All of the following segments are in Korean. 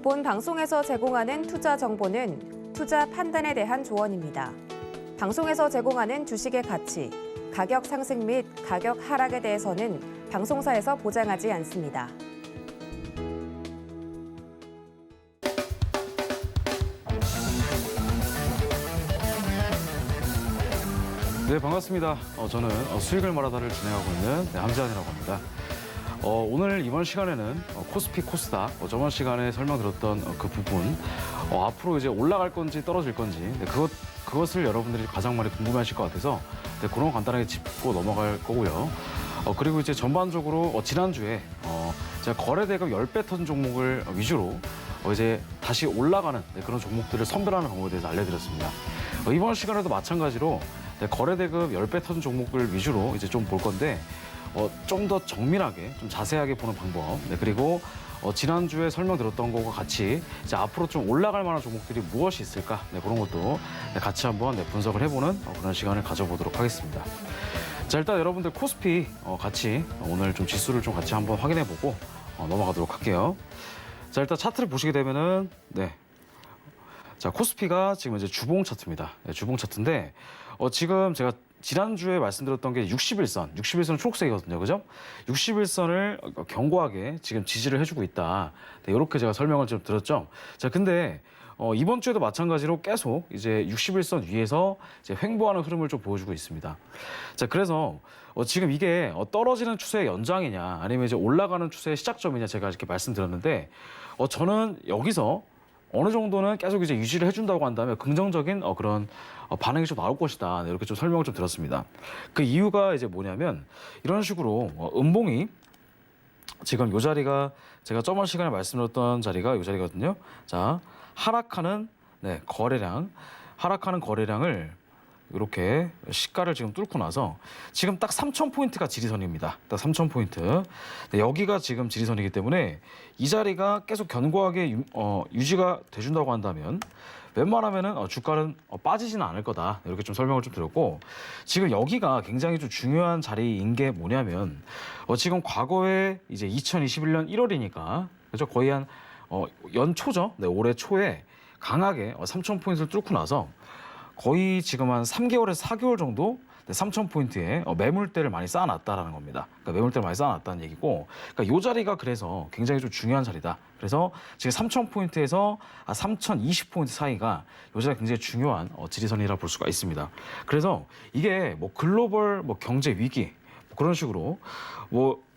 본 방송에서 제공하는 투자 정보는 투자 판단에 대한 조언입니다. 방송에서 제공하는 주식의 가치, 가격 상승 및 가격 하락에 대해서는 방송사에서 보장하지 않습니다. 네, 반갑습니다. 저는 수익을 말하다를 진행하고 있는 함재환이라고 합니다. 오늘 이번 시간에는 코스피, 코스닥 저번 시간에 설명드렸던 그 부분 앞으로 이제 올라갈 건지 떨어질 건지 그것을 여러분들이 가장 많이 궁금해하실 것 같아서 그런 거 간단하게 짚고 넘어갈 거고요. 그리고 이제 전반적으로 지난주에 제가 거래대금 10배 터진 종목을 위주로 이제 다시 올라가는 그런 종목들을 선별하는 방법에 대해서 알려드렸습니다. 이번 시간에도 마찬가지로 거래대금 10배 터진 종목을 위주로 이제 좀 볼 건데 좀 더 정밀하게, 좀 자세하게 보는 방법, 그리고 지난주에 설명드렸던 것과 같이 이제 앞으로 좀 올라갈 만한 종목들이 무엇이 있을까, 그런 것도 같이 한번 분석을 해보는 그런 시간을 가져보도록 하겠습니다. 자, 일단 여러분들 코스피 같이 오늘 좀 지수를 좀 같이 한번 확인해보고 넘어가도록 할게요. 자, 일단 차트를 보시게 되면은 자, 코스피가 지금 이제 주봉 차트입니다. 주봉 차트인데 지금 제가 지난주에 말씀드렸던 게 61선은 초록색이거든요. 그죠? 61선을 견고하게 지금 지지를 해주고 있다. 이렇게 제가 설명을 좀 드렸죠. 자, 근데 이번 주에도 마찬가지로 계속 이제 61선 위에서 이제 횡보하는 흐름을 좀 보여주고 있습니다. 자, 그래서 지금 이게 떨어지는 추세의 연장이냐 아니면 이제 올라가는 추세의 시작점이냐 제가 이렇게 말씀드렸는데 저는 여기서 어느 정도는 계속 이제 유지를 해준다고 한다면 긍정적인 그런 반응이 좀 나올 것이다. 이렇게 좀 설명을 좀 드렸습니다. 그 이유가 이제 뭐냐면 이런 식으로 음봉이 지금 이 자리가 제가 저번 시간에 말씀드렸던 자리가 이 자리거든요. 자, 하락하는 거래량을 이렇게 시가를 지금 뚫고 나서 지금 딱 3,000포인트가 지리선입니다. 딱 3,000포인트. 여기가 지금 지리선이기 때문에 이 자리가 계속 견고하게 유지가 돼준다고 한다면 웬만하면은 주가는 빠지지는 않을 거다. 이렇게 좀 설명을 좀 드렸고 지금 여기가 굉장히 좀 중요한 자리인 게 뭐냐면 지금 과거에 이제 2021년 1월이니까 그죠? 거의 한 연초죠. 올해 초에 강하게 3,000포인트를 뚫고 나서 거의 지금 한 3개월에서 4개월 정도 3,000포인트에 매물대를 많이 쌓아놨다라는 겁니다. 그러니까 매물대를 많이 쌓아놨다는 얘기고, 그러니까 이 자리가 그래서 굉장히 좀 중요한 자리다. 그래서 지금 3,000포인트에서 3,020포인트 사이가 이 자리가 굉장히 중요한 지리선이라 볼 수가 있습니다. 그래서 이게 뭐 글로벌 경제 위기 그런 식으로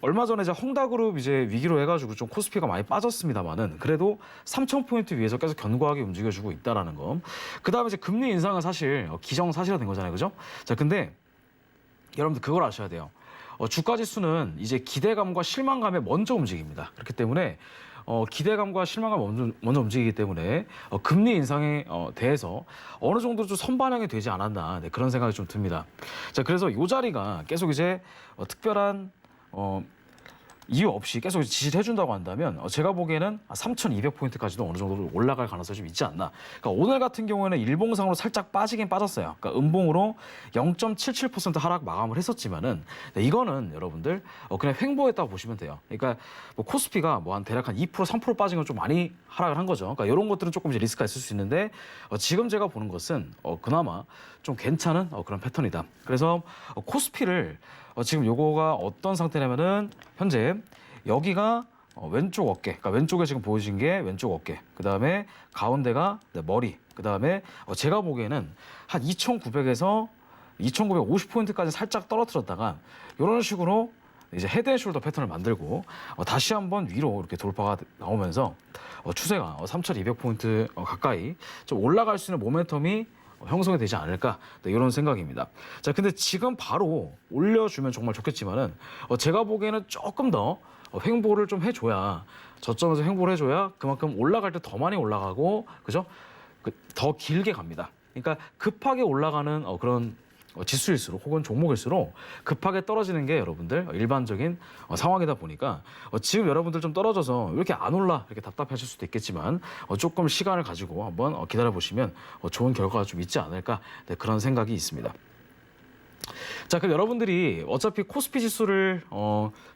얼마 전에 이제 헝다그룹 이제 위기로 해가지고 좀 코스피가 많이 빠졌습니다만은 그래도 3,000포인트 위에서 계속 견고하게 움직여주고 있다라는 거. 그다음에 이제 금리 인상은 사실 기정사실화된 거잖아요, 그죠? 자, 근데 여러분들 그걸 아셔야 돼요. 주가 지수는 이제 기대감과 실망감에 먼저 움직입니다. 그렇기 때문에 기대감과 실망감이 먼저 움직이기 때문에 금리 인상에 대해서 어느 정도 좀 선반영이 되지 않았나 그런 생각이 좀 듭니다. 자, 그래서 이 자리가 계속 이제 특별한 이유 없이 계속 지지를 해준다고 한다면 제가 보기에는 3,200포인트까지도 어느 정도 올라갈 가능성이 좀 있지 않나. 그러니까 오늘 같은 경우에는 일봉상으로 살짝 빠지긴 빠졌어요. 그러니까 음봉으로 0.77% 하락 마감을 했었지만은 이거는 여러분들 그냥 횡보했다고 보시면 돼요. 그러니까 코스피가 대략 한 2%, 3% 빠진 건 좀 많이 하락을 한 거죠. 그러니까 이런 것들은 조금 이제 리스크가 있을 수 있는데 지금 제가 보는 것은 그나마 좀 괜찮은 그런 패턴이다. 그래서 코스피를 지금 요거가 어떤 상태냐면은 현재 여기가 왼쪽 어깨, 그러니까 왼쪽에 지금 보여진 게 왼쪽 어깨, 그 다음에 가운데가 머리, 그 다음에 제가 보기에는 한 2,900에서 2,950포인트까지 살짝 떨어뜨렸다가 이런 식으로 이제 헤드앤숄더 패턴을 만들고 다시 한번 위로 이렇게 돌파가 나오면서 추세가 3,200포인트 가까이 좀 올라갈 수 있는 모멘텀이 형성이 되지 않을까 이런 생각입니다. 자, 근데 지금 바로 올려주면 정말 좋겠지만은 제가 보기에는 조금 더 횡보를 좀 해줘야 저점에서 횡보를 해줘야 그만큼 올라갈 때 더 많이 올라가고 그죠? 더 길게 갑니다. 그러니까 급하게 올라가는 그런 지수일수록 혹은 종목일수록 급하게 떨어지는 게 여러분들 일반적인 상황이다 보니까 지금 여러분들 좀 떨어져서 왜 이렇게 안 올라 이렇게 답답하실 수도 있겠지만 조금 시간을 가지고 한번 기다려 보시면 좋은 결과가 좀 있지 않을까 그런 생각이 있습니다. 자, 그럼 여러분들이 어차피 코스피 지수를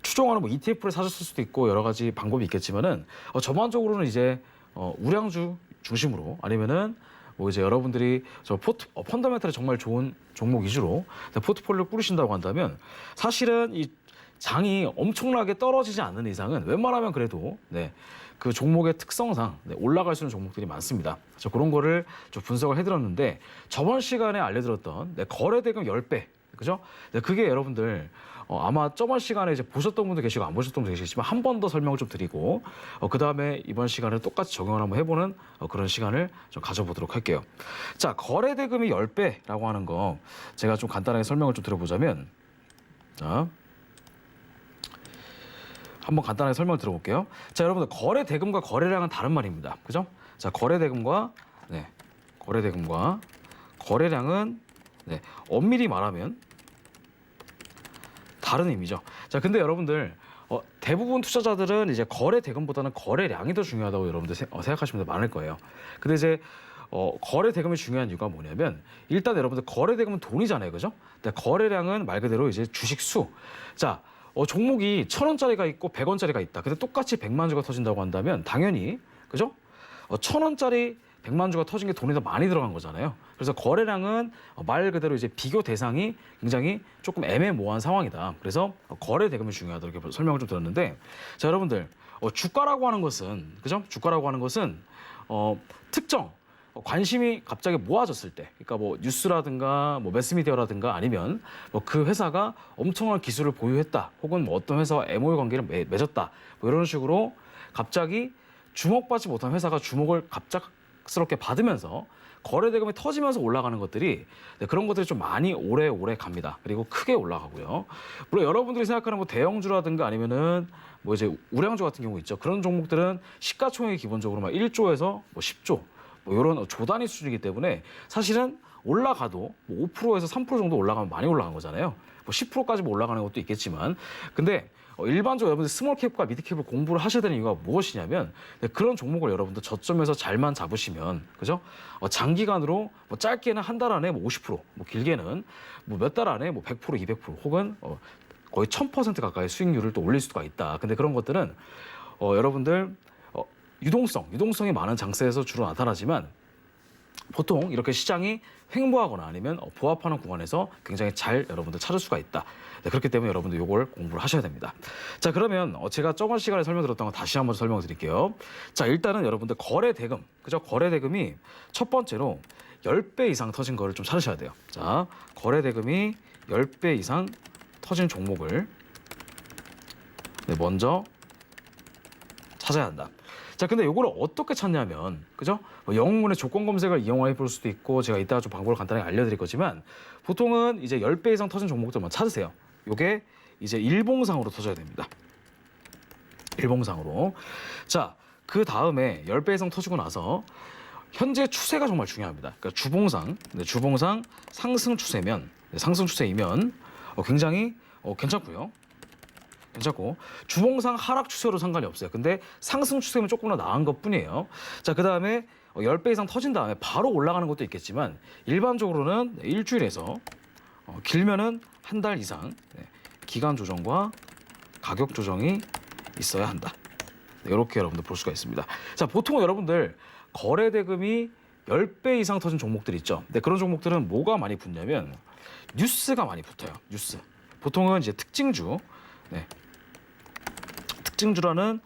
추종하는 ETF를 사셨을 수도 있고 여러 가지 방법이 있겠지만은 전반적으로는 이제 우량주 중심으로 아니면은 뭐 이제 여러분들이 펀더멘탈이 정말 좋은 종목 위주로 포트폴리오를 꾸리신다고 한다면 사실은 이 장이 엄청나게 떨어지지 않는 이상은 웬만하면 그래도 그 종목의 특성상 올라갈 수 있는 종목들이 많습니다. 그래서 그런 거를 좀 분석을 해드렸는데 저번 시간에 알려드렸던 거래대금 10배, 그죠? 그게 여러분들 아마 저번 시간에 이제 보셨던 분도 계시고 안 보셨던 분도 계시지만 한 번 더 설명을 좀 드리고 그 다음에 이번 시간에 똑같이 적용을 한번 해보는 그런 시간을 좀 가져보도록 할게요. 자, 거래대금이 10배라고 하는 거 제가 좀 간단하게 설명을 좀 드려보자면 자. 한번 간단하게 설명을 들어볼게요. 자, 여러분들 거래 대금과 거래량은 다른 말입니다. 그죠? 자, 거래 대금과 거래량은 엄밀히 말하면 다른 의미죠. 자, 근데 여러분들 대부분 투자자들은 이제 거래 대금보다는 거래량이 더 중요하다고 여러분들 생각하시는 분들 많을 거예요. 근데 이제 거래 대금이 중요한 이유가 뭐냐면 일단 여러분들 거래 대금은 돈이잖아요, 그죠? 근데 거래량은 말 그대로 이제 주식 수. 자. 종목이 1,000원짜리가 있고 100원짜리가 있다. 근데 똑같이 100만 주가 터진다고 한다면 당연히 그죠? 1,000원짜리 100만 주가 터진 게 돈이 더 많이 들어간 거잖아요. 그래서 거래량은 말 그대로 이제 비교 대상이 굉장히 조금 애매모호한 상황이다. 그래서 거래 대금이 중요하다 이렇게 설명을 좀 드렸는데 자, 여러분들 주가라고 하는 것은 그죠? 주가라고 하는 것은 특정 관심이 갑자기 모아졌을 때, 그러니까 뭐 뉴스라든가 뭐 매스미디어라든가 아니면 뭐 그 회사가 엄청난 기술을 보유했다, 혹은 뭐 어떤 회사와 MOU 관계를 맺었다, 뭐 이런 식으로 갑자기 주목받지 못한 회사가 주목을 갑작스럽게 받으면서 거래 대금이 터지면서 올라가는 것들이 그런 것들이 좀 많이 오래 갑니다. 그리고 크게 올라가고요. 물론 여러분들이 생각하는 뭐 대형주라든가 아니면은 뭐 이제 우량주 같은 경우 있죠. 그런 종목들은 시가총액이 기본적으로 막 1조에서 뭐 10조 뭐 이런 조 단위 수준이기 때문에 사실은 올라가도 뭐 5%에서 3% 정도 올라가면 많이 올라간 거잖아요. 뭐 10%까지 뭐 올라가는 것도 있겠지만, 근데 일반적으로 여러분들 스몰캡과 미드캡을 공부를 하셔야 되는 이유가 무엇이냐면 그런 종목을 여러분들 저점에서 잘만 잡으시면 그죠? 장기간으로 뭐 짧게는 한 달 안에 뭐 50%, 뭐 길게는 뭐 몇 달 안에 뭐 100%, 200% 혹은 거의 1000% 가까이 수익률을 또 올릴 수가 있다. 근데 그런 것들은 여러분들 유동성이 많은 장세에서 주로 나타나지만 보통 이렇게 시장이 횡보하거나 아니면 보합하는 구간에서 굉장히 잘 여러분들 찾을 수가 있다. 그렇기 때문에 여러분들 이걸 공부를 하셔야 됩니다. 자, 그러면 제가 저번 시간에 설명드렸던 거 다시 한번 설명을 드릴게요. 자, 일단은 여러분들 거래 대금, 그죠? 거래 대금이 첫 번째로 10배 이상 터진 거를 좀 찾으셔야 돼요. 자, 거래 대금이 10배 이상 터진 종목을 먼저 찾아야 한다. 자, 근데 이거를 어떻게 찾냐면, 그죠? 영문의 조건 검색을 이용해 볼 수도 있고, 제가 이따가 좀 방법을 간단하게 알려드릴 거지만, 보통은 이제 10배 이상 터진 종목들만 찾으세요. 요게 이제 일봉상으로 터져야 됩니다. 일봉상으로. 자, 그 다음에 10배 이상 터지고 나서, 현재 추세가 정말 중요합니다. 그러니까 주봉상 상승 추세면, 상승 추세이면 굉장히 괜찮고요. 괜찮고, 주봉상 하락 추세로 상관이 없어요. 근데 상승 추세면 조금 더 나은 것 뿐이에요. 자, 그 다음에 10배 이상 터진 다음에 바로 올라가는 것도 있겠지만 일반적으로는 일주일에서 길면은 한 달 이상 기간 조정과 가격 조정이 있어야 한다. 이렇게 여러분들 볼 수가 있습니다. 자, 보통 여러분들 거래 대금이 10배 이상 터진 종목들 있죠. 근데 그런 종목들은 뭐가 많이 붙냐면 뉴스가 많이 붙어요. 뉴스. 보통은 이제 특징주, 특징주라는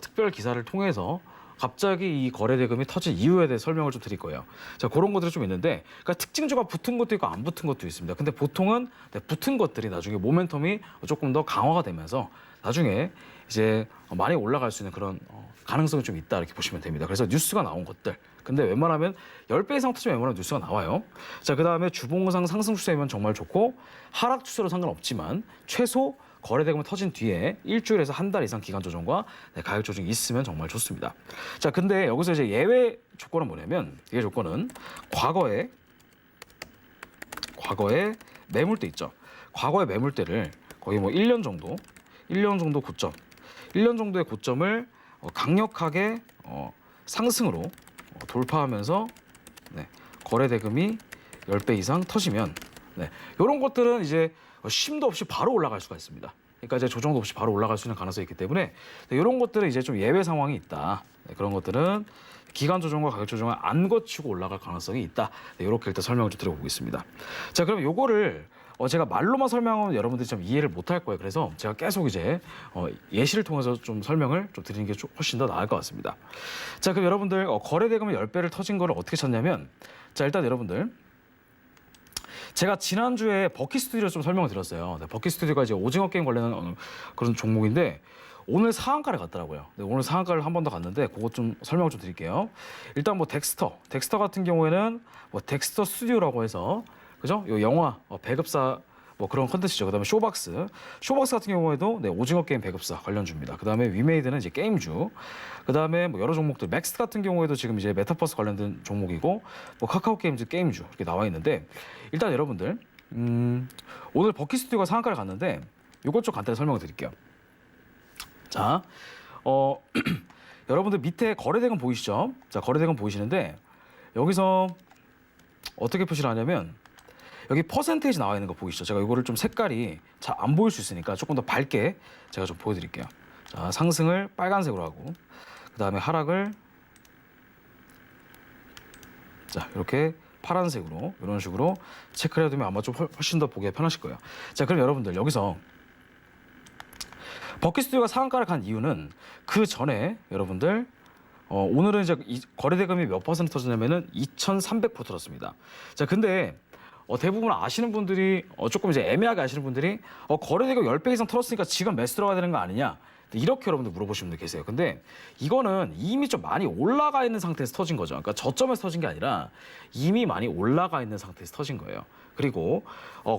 특별 기사를 통해서 갑자기 이 거래 대금이 터진 이유에 대해 설명을 좀 드릴 거예요. 자, 그런 것들이 좀 있는데, 그러니까 특징주가 붙은 것도 있고 안 붙은 것도 있습니다. 근데 보통은 붙은 것들이 나중에 모멘텀이 조금 더 강화가 되면서 나중에 이제 많이 올라갈 수 있는 그런 가능성이 좀 있다 이렇게 보시면 됩니다. 그래서 뉴스가 나온 것들. 근데 웬만하면 10배 이상 터지면 웬만하면 뉴스가 나와요. 자, 그 다음에 주봉상 상승 추세면 정말 좋고, 하락 추세로 상관없지만 최소 거래 대금이 터진 뒤에 일주일에서 한 달 이상 기간 조정과 가격 조정이 있으면 정말 좋습니다. 자, 근데 여기서 이제 예외 조건은 뭐냐면, 예외 조건은 과거에 매물대 있죠. 과거의 매물대를 거의 뭐 1년 정도 고점, 1년 정도의 고점을 강력하게 상승으로 돌파하면서 거래 대금이 10배 이상 터지면 이런 것들은 이제 쉼도 없이 바로 올라갈 수가 있습니다. 그러니까 이제 조정도 없이 바로 올라갈 수 있는 가능성이 있기 때문에 이런 것들은 이제 좀 예외 상황이 있다. 그런 것들은 기간 조정과 가격 조정을 안 거치고 올라갈 가능성이 있다. 이렇게 일단 설명을 좀 드려보겠습니다. 자, 그럼 요거를 제가 말로만 설명하면 여러분들이 좀 이해를 못할 거예요. 그래서 제가 계속 이제 예시를 통해서 좀 설명을 좀 드리는 게 훨씬 더 나을 것 같습니다. 자, 그럼 여러분들 거래 대금이 10배를 터진 거를 어떻게 찾냐면, 자, 일단 여러분들 제가 지난주에 버킷 스튜디오 좀 설명을 드렸어요. 네, 버킷 스튜디오가 이제 오징어 게임 관련한 그런 종목인데 오늘 상한가를 갔더라고요. 네, 오늘 상한가를 한 번 더 갔는데 그것 좀 설명을 좀 드릴게요. 일단 뭐 덱스터 같은 경우에는 뭐 덱스터 스튜디오라고 해서 그죠? 요 영화 배급사 뭐 그런 컨텐츠죠. 그다음에 쇼박스 같은 경우에도 네, 오징어 게임 배급사 관련주입니다. 그다음에 위메이드는 이제 게임주. 그다음에 뭐 여러 종목들 맥스 같은 경우에도 지금 이제 메타버스 관련된 종목이고 뭐 카카오 게임즈 게임주 이렇게 나와 있는데 일단 여러분들 오늘 버킷 스튜디오가 상한가를 갔는데 이것 좀 간단히 설명을 드릴게요. 자, 여러분들 밑에 거래대금 보이시죠? 자, 거래대금 보이시는데 여기서 어떻게 표시를 하냐면 여기 퍼센테이지 나와 있는 거 보이시죠? 제가 이거를 좀 색깔이 잘 안 보일 수 있으니까 조금 더 밝게 제가 좀 보여드릴게요. 자, 상승을 빨간색으로 하고 그 다음에 하락을 자 이렇게 파란색으로 이런 식으로 체크를 해두면 아마 좀 훨씬 더 보기가 편하실 거예요. 자, 그럼 여러분들 여기서 버킷 스튜디오가 상한가를 간 이유는 그 전에 여러분들 오늘은 이제 거래대금이 몇 퍼센트 터졌냐면은 2,300% 터졌습니다. 자, 근데 대부분 아시는 분들이 조금 이제 애매하게 아시는 분들이 거래대금 10배 이상 털었으니까 지금 매수 들어가야 되는 거 아니냐 이렇게 여러분들 물어보시는 분들 계세요. 근데 이거는 이미 좀 많이 올라가 있는 상태에서 터진 거죠. 그러니까 저점에서 터진 게 아니라 이미 많이 올라가 있는 상태에서 터진 거예요. 그리고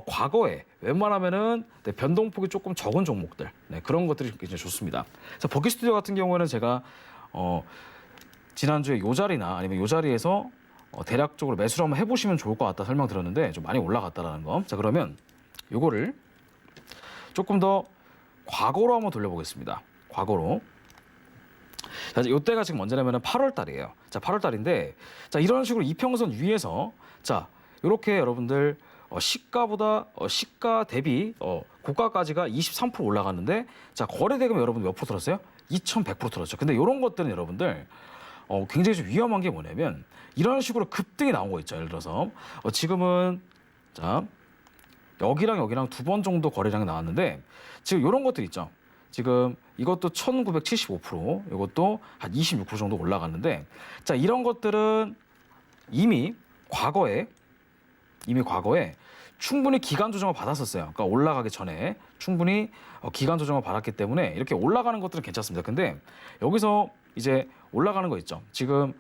과거에 웬만하면은 네, 변동폭이 조금 적은 종목들 네, 그런 것들이 굉장히 좋습니다. 그래서 버킷 스튜디오 같은 경우에는 제가 지난주에 요 자리나 아니면 요 자리에서 대략적으로 매수를 한번 해보시면 좋을 것 같다 설명드렸는데 좀 많이 올라갔다라는 거. 자, 그러면 요거를 조금 더 과거로 한번 돌려보겠습니다. 과거로. 자, 이때가 지금 언제냐면은 8월 달이에요. 자, 8월 달인데 자, 이런 식으로 이평선 위에서 자, 이렇게 여러분들 시가 대비 고가까지가 23% 올라갔는데 자, 거래대금 여러분 몇 프로 들었어요? 2,100% 들었죠. 근데 이런 것들은 여러분들 굉장히 좀 위험한 게 뭐냐면 이런 식으로 급등이 나온 거 있죠. 예를 들어서 지금은 자 여기랑 두 번 정도 거래량이 나왔는데 지금 이런 것들 있죠. 지금 이것도 1975%, 이것도 한 26% 정도 올라갔는데 자, 이런 것들은 이미 과거에 충분히 기간 조정을 받았었어요. 그러니까 올라가기 전에 충분히 기간 조정을 받았기 때문에 이렇게 올라가는 것들은 괜찮습니다. 근데 여기서 이제 올라가는 거 있죠. 지금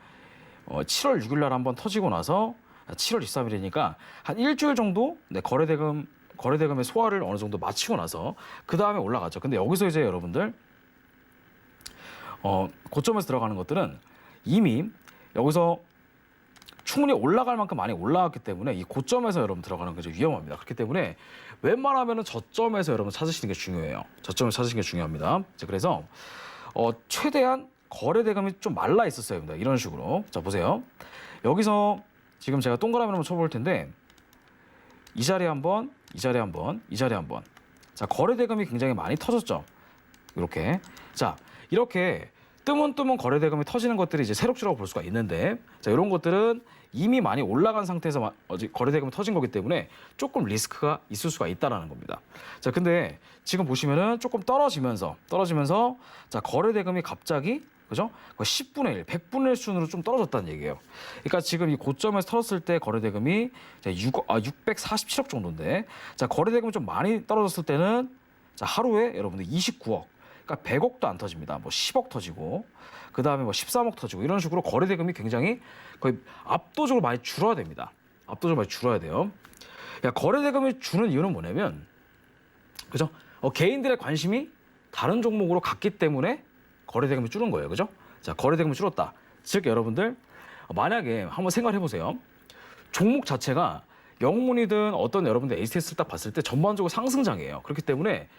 7월 6일 날 한번 터지고 나서 7월 23일이니까 한 일주일 정도 네, 거래대금의 소화를 어느 정도 마치고 나서 그 다음에 올라가죠. 근데 여기서 이제 여러분들 고점에서 들어가는 것들은 이미 여기서 충분히 올라갈 만큼 많이 올라왔기 때문에 이 고점에서 여러분 들어가는 게 좀 위험합니다. 그렇기 때문에 웬만하면은 저점에서 여러분 찾으시는 게 중요해요. 저점을 찾으시는 게 중요합니다. 자, 그래서 최대한 거래대금이 좀 말라 있었어요. 이런 식으로. 자, 보세요. 여기서 지금 제가 동그라미를 한번 쳐볼 텐데 이 자리에 한 번, 이 자리에 한 번, 이 자리에 한 번. 자, 거래대금이 굉장히 많이 터졌죠. 이렇게. 자, 이렇게 뜨문뜨문 거래대금이 터지는 것들이 이제 새록지라고 볼 수가 있는데 자, 이런 것들은 이미 많이 올라간 상태에서 거래대금이 터진 거기 때문에 조금 리스크가 있을 수가 있다라는 겁니다. 자, 근데 지금 보시면은 조금 떨어지면서 자, 거래대금이 갑자기 그죠? 10분의 1, 100분의 1 수준으로 좀 떨어졌다는 얘기예요. 그러니까 지금 이 고점에서 털었을 때 거래대금이 647억 정도인데 자, 거래대금이 좀 많이 떨어졌을 때는 자, 하루에 여러분들 29억 그러니까 100억도 안 터집니다. 뭐 10억 터지고 그 다음에 뭐 13억 터지고 이런 식으로 거래대금이 굉장히 거의 압도적으로 많이 줄어야 됩니다. 압도적으로 많이 줄어야 돼요. 그러니까 거래대금이 주는 이유는 뭐냐면 그죠? 개인들의 관심이 다른 종목으로 갔기 때문에 거래대금이 줄은 거예요. 그죠? 자, 거래대금이 줄었다. 즉 여러분들 만약에 한번 생각해 보세요. 종목 자체가 영문이든 어떤 여러분들 ATS를 딱 봤을 때 전반적으로 상승장이에요. 그렇기 때문에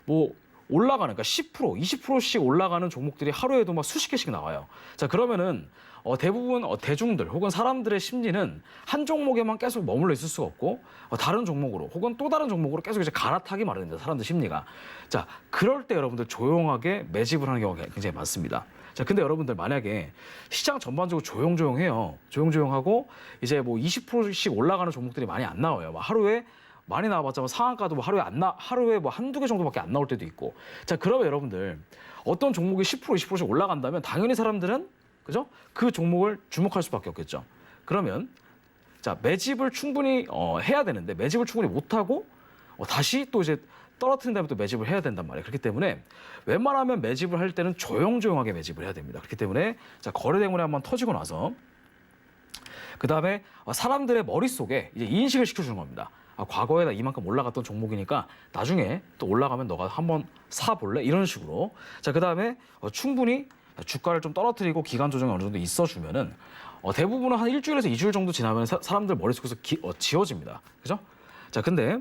뭐 올라가는 그러니까 10%, 20%씩 올라가는 종목들이 하루에도 막 수십 개씩 나와요. 자, 그러면은 대부분 대중들 혹은 사람들의 심리는 한 종목에만 계속 머물러 있을 수가 없고 다른 종목으로 혹은 또 다른 종목으로 계속 이제 갈아타기 마련입니다. 사람들 심리가. 자, 그럴 때 여러분들 조용하게 매집을 하는 경우가 굉장히 많습니다. 자, 근데 여러분들 만약에 시장 전반적으로 조용조용해요. 조용조용하고 이제 뭐 20%씩 올라가는 종목들이 많이 안 나와요. 하루에 많이 나와봤자 상한가도 뭐 하루에 뭐 한두 개 정도밖에 안 나올 때도 있고. 자, 그러면 여러분들 어떤 종목이 10% 20%씩 올라간다면 당연히 사람들은 그죠? 그 종목을 주목할 수밖에 없겠죠. 그러면 자, 매집을 충분히 해야 되는데 매집을 충분히 못 하고 다시 또 이제 떨어뜨린 다음에 또 매집을 해야 된단 말이에요. 그렇기 때문에 웬만하면 매집을 할 때는 조용조용하게 매집을 해야 됩니다. 그렇기 때문에 자, 거래 대금이 한번 터지고 나서 그 다음에 사람들의 머릿속에 이제 인식을 시켜주는 겁니다. 과거에 나 이만큼 올라갔던 종목이니까 나중에 또 올라가면 너가 한번 사볼래? 이런 식으로. 자, 그 다음에 충분히 주가를 좀 떨어뜨리고 기간 조정이 어느 정도 있어주면은 대부분은 한 일주일에서 2주일 정도 지나면 사람들 머릿속에서 지워집니다. 그죠? 자, 근데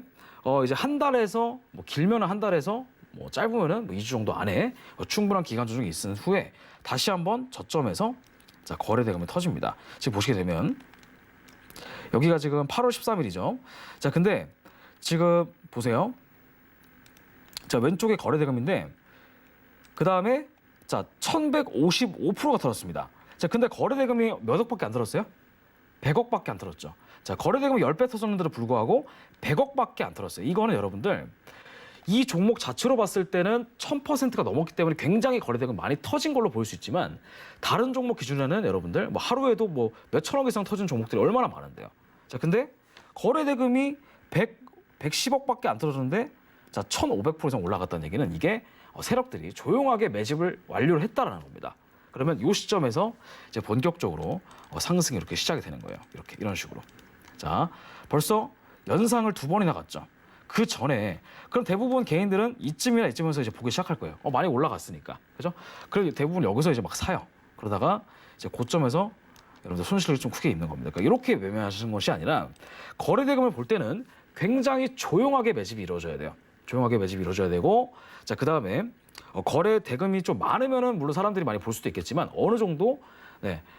이제 한 달에서 뭐 길면은 한 달에서 뭐 짧으면은 뭐 2주 정도 안에 충분한 기간 조정이 있은 후에 다시 한번 저점에서 자, 거래 대금이 터집니다. 지금 보시게 되면 여기가 지금 8월 13일이죠. 자, 근데 지금 보세요. 자, 왼쪽에 거래 대금인데 그 다음에 자, 1155%가 들었습니다. 자, 근데 거래 대금이 몇 억밖에 안 들었어요? 100억밖에 안 들었죠. 자, 거래 대금이 10배 터졌는데도 불구하고 100억밖에 안 들었어요. 이거는 여러분들 이 종목 자체로 봤을 때는 1000%가 넘었기 때문에 굉장히 거래 대금 많이 터진 걸로 보일 수 있지만 다른 종목 기준에는 여러분들 뭐 하루에도 뭐 몇천억 이상 터진 종목들이 얼마나 많은데요. 자, 근데 거래 대금이 110억밖에 안 떨어졌는데 자, 1500% 이상 올라갔다는 얘기는 이게 세력들이 조용하게 매집을 완료를 했다라는 겁니다. 그러면 이 시점에서 이제 본격적으로 상승이 이렇게 시작이 되는 거예요. 이렇게 이런 식으로. 자, 벌써 연상을 2번이나 갔죠. 그 전에 그럼 대부분 개인들은 이쯤에서 이제 보기 시작할 거예요. 많이 올라갔으니까, 그죠? 그리고 대부분 여기서 이제 막 사요. 그러다가 이제 고점에서 여러분들 손실을 좀 크게 입는 겁니다. 그러니까 이렇게 매매하시는 것이 아니라 거래 대금을 볼 때는 굉장히 조용하게 매집이 이루어져야 돼요. 조용하게 매집이 이루어져야 되고, 자, 그 다음에 거래 대금이 좀 많으면은 물론 사람들이 많이 볼 수도 있겠지만 어느 정도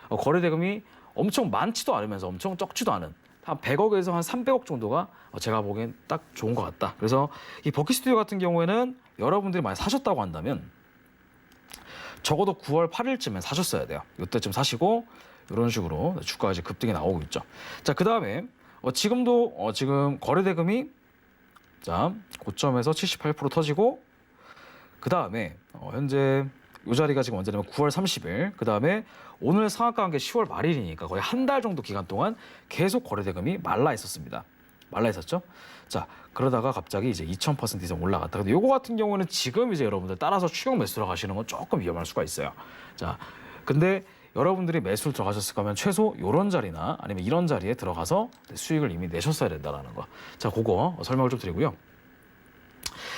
거래 대금이 엄청 많지도 않으면서 엄청 적지도 않은 한 100억에서 한 300억 정도가 제가 보기엔 딱 좋은 것 같다. 그래서 이 버킷 스튜디오 같은 경우에는 여러분들이 많이 사셨다고 한다면 적어도 9월 8일쯤엔 사셨어야 돼요. 이때쯤 사시고 이런 식으로 주가가 이제 급등이 나오고 있죠. 자, 그 다음에 지금도 지금 거래 대금이 자, 고점에서 78% 터지고 그 다음에 현재 이 자리가 지금 언제냐면 9월 30일. 그 다음에 오늘 상한가 한 게 10월 말일이니까 거의 한 달 정도 기간 동안 계속 거래 대금이 말라 있었습니다. 말라 있었죠. 자, 그러다가 갑자기 이제 2000% 이상 올라갔다. 근데 요거 같은 경우는 지금 이제 여러분들 따라서 추격 매수로 가시는 건 조금 위험할 수가 있어요. 자, 근데 여러분들이 매수를 들어가셨을 거면 최소 이런 자리나 아니면 이런 자리에 들어가서 수익을 이미 내셨어야 된다라는 거. 자, 그거 설명을 좀 드리고요.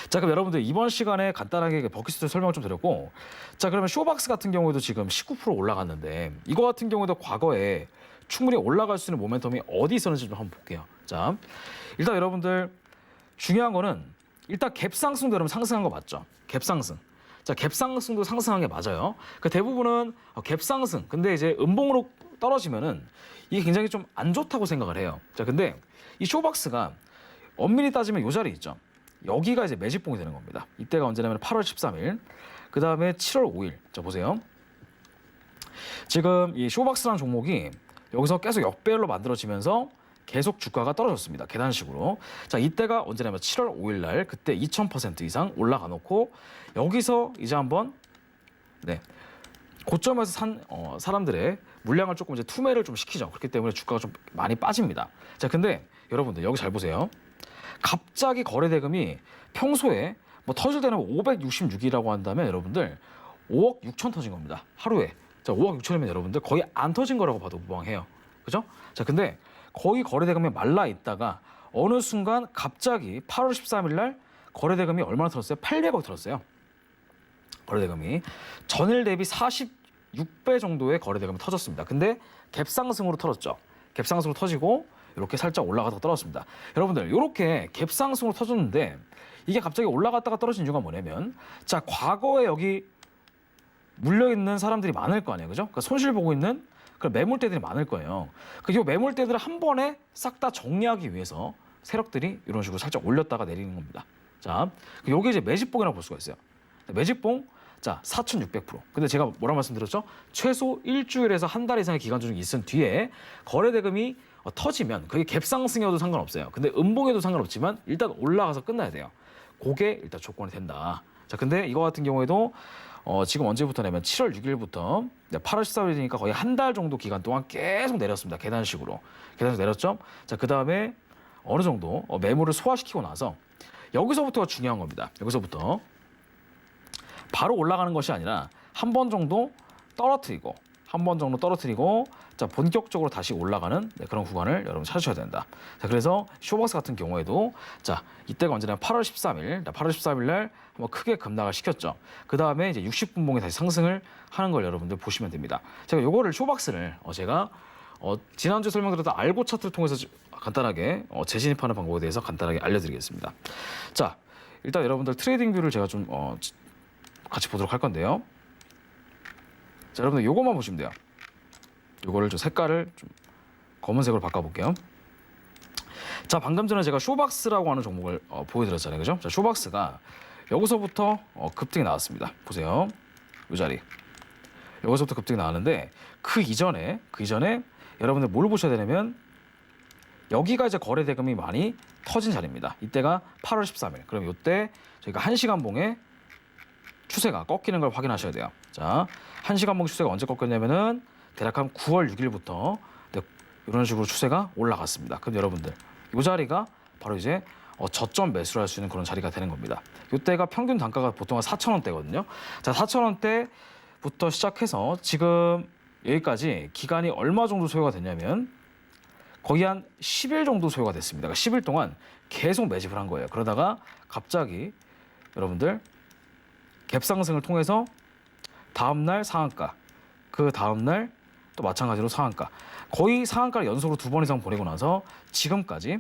자, 그럼 여러분들 이번 시간에 간단하게 버킷스튜디오 설명을 좀 드렸고, 자, 그러면 쇼박스 같은 경우에도 지금 19% 올라갔는데 이거 같은 경우에도 과거에 충분히 올라갈 수 있는 모멘텀이 어디 있었는지 좀 한번 볼게요. 자, 일단 여러분들 중요한 거는 일단 갭상승도 여러분 상승한 거 맞죠? 갭상승. 자, 갭상승도 상승한 게 맞아요. 그 대부분은 갭상승. 근데 이제 음봉으로 떨어지면은 이게 굉장히 좀 안 좋다고 생각을 해요. 자, 근데 이 쇼박스가 엄밀히 따지면 이 자리 있죠. 여기가 이제 매집봉이 되는 겁니다. 이때가 언제냐면 8월 13일. 그 다음에 7월 5일. 자, 보세요. 지금 이 쇼박스라는 종목이 여기서 계속 역배열로 만들어지면서 계속 주가가 떨어졌습니다. 계단식으로. 자, 이때가 언제냐면 7월 5일 날 그때 2000% 이상 올라가 놓고 여기서 이제 한번 고점에서 산 사람들의 물량을 조금 이제 투매를 좀 시키죠. 그렇기 때문에 주가가 좀 많이 빠집니다. 자, 근데 여러분들 여기 잘 보세요. 갑자기 거래 대금이 평소에 뭐 터질 때는 566이라고 한다면 여러분들 5억 6천 터진 겁니다. 하루에. 자, 5억 6천이면 여러분들 거의 안 터진 거라고 봐도 무방해요. 그죠? 자, 근데 거의 거래 대금이 말라 있다가 어느 순간 갑자기 8월 13일 날 거래 대금이 얼마나 들었어요? 800억 들었어요. 거래 대금이 전일 대비 46배 정도의 거래 대금이 터졌습니다. 근데 갭상승으로 터졌죠. 갭상승으로 터지고 이렇게 살짝 올라가다가 떨어졌습니다. 여러분들 이렇게 갭상승으로 터졌는데 이게 갑자기 올라갔다가 떨어진 이유가 뭐냐면 자, 과거에 여기 물려있는 사람들이 많을 거 아니에요. 그죠? 그러니까 손실 보고 있는 그럼 매물대들이 많을 거예요. 이 매물대들을 한 번에 싹 다 정리하기 위해서 세력들이 이런 식으로 살짝 올렸다가 내리는 겁니다. 자, 요게 이제 매집봉이라고 볼 수가 있어요. 매집봉, 자 4,600%. 근데 제가 뭐라 말씀드렸죠? 최소 일주일에서 한 달 이상의 기간 중에 있은 뒤에 거래대금이 터지면 그게 갭상승이어도 상관없어요. 근데 음봉에도 상관없지만 일단 올라가서 끝나야 돼요. 그게 일단 조건이 된다. 자, 근데 이거 같은 경우에도 지금 언제부터 내면 7월 6일부터 8월 14일이니까 거의 한 달 정도 기간 동안 계속 내렸습니다. 계단식으로. 계단식 내렸죠? 자, 그 다음에 어느 정도 매물을 소화시키고 나서 여기서부터가 중요한 겁니다. 여기서부터 바로 올라가는 것이 아니라 한 번 정도 떨어뜨리고 자, 본격적으로 다시 올라가는 그런 구간을 여러분 찾으셔야 된다. 자, 그래서 쇼박스 같은 경우에도 자, 이때가 언제냐 8월 13일. 8월 13일 날 한번 크게 급락을 시켰죠. 그 다음에 이제 60분봉이 다시 상승을 하는 걸 여러분들 보시면 됩니다. 제가 요거를 쇼박스를 제가 지난주 설명드렸던 알고 차트를 통해서 간단하게 재진입하는 방법에 대해서 간단하게 알려드리겠습니다. 자, 일단 여러분들 트레이딩 뷰를 제가 좀 같이 보도록 할 건데요. 자, 여러분들 요것만 보시면 돼요. 요거를 좀 색깔을 좀 검은색으로 바꿔볼게요. 자, 방금 전에 제가 쇼박스라고 하는 종목을 보여드렸잖아요, 그죠? 자, 쇼박스가 여기서부터 급등이 나왔습니다. 보세요, 이 자리. 여기서부터 급등이 나왔는데 그 이전에 여러분들 뭘 보셔야 되냐면 여기가 이제 거래 대금이 많이 터진 자리입니다. 이때가 8월 13일. 그럼 이때 저희가 1시간 봉에 추세가 꺾이는 걸 확인하셔야 돼요. 자, 1시간 봉 추세가 언제 꺾였냐면은 대략 한 9월 6일부터 이런 식으로 추세가 올라갔습니다. 그럼 여러분들 이 자리가 바로 이제 저점 매수를 할 수 있는 그런 자리가 되는 겁니다. 이때가 평균 단가가 보통 한 4,000원대거든요. 자, 4,000원대부터 시작해서 지금 여기까지 기간이 얼마 정도 소요가 됐냐면 거의 한 10일 정도 소요가 됐습니다. 그러니까 10일 동안 계속 매집을 한 거예요. 그러다가 갑자기 여러분들 갭상승을 통해서 다음날 상한가, 그 다음날 또 마찬가지로 상한가, 거의 상한가를 연속으로 2번 이상 보내고 나서 지금까지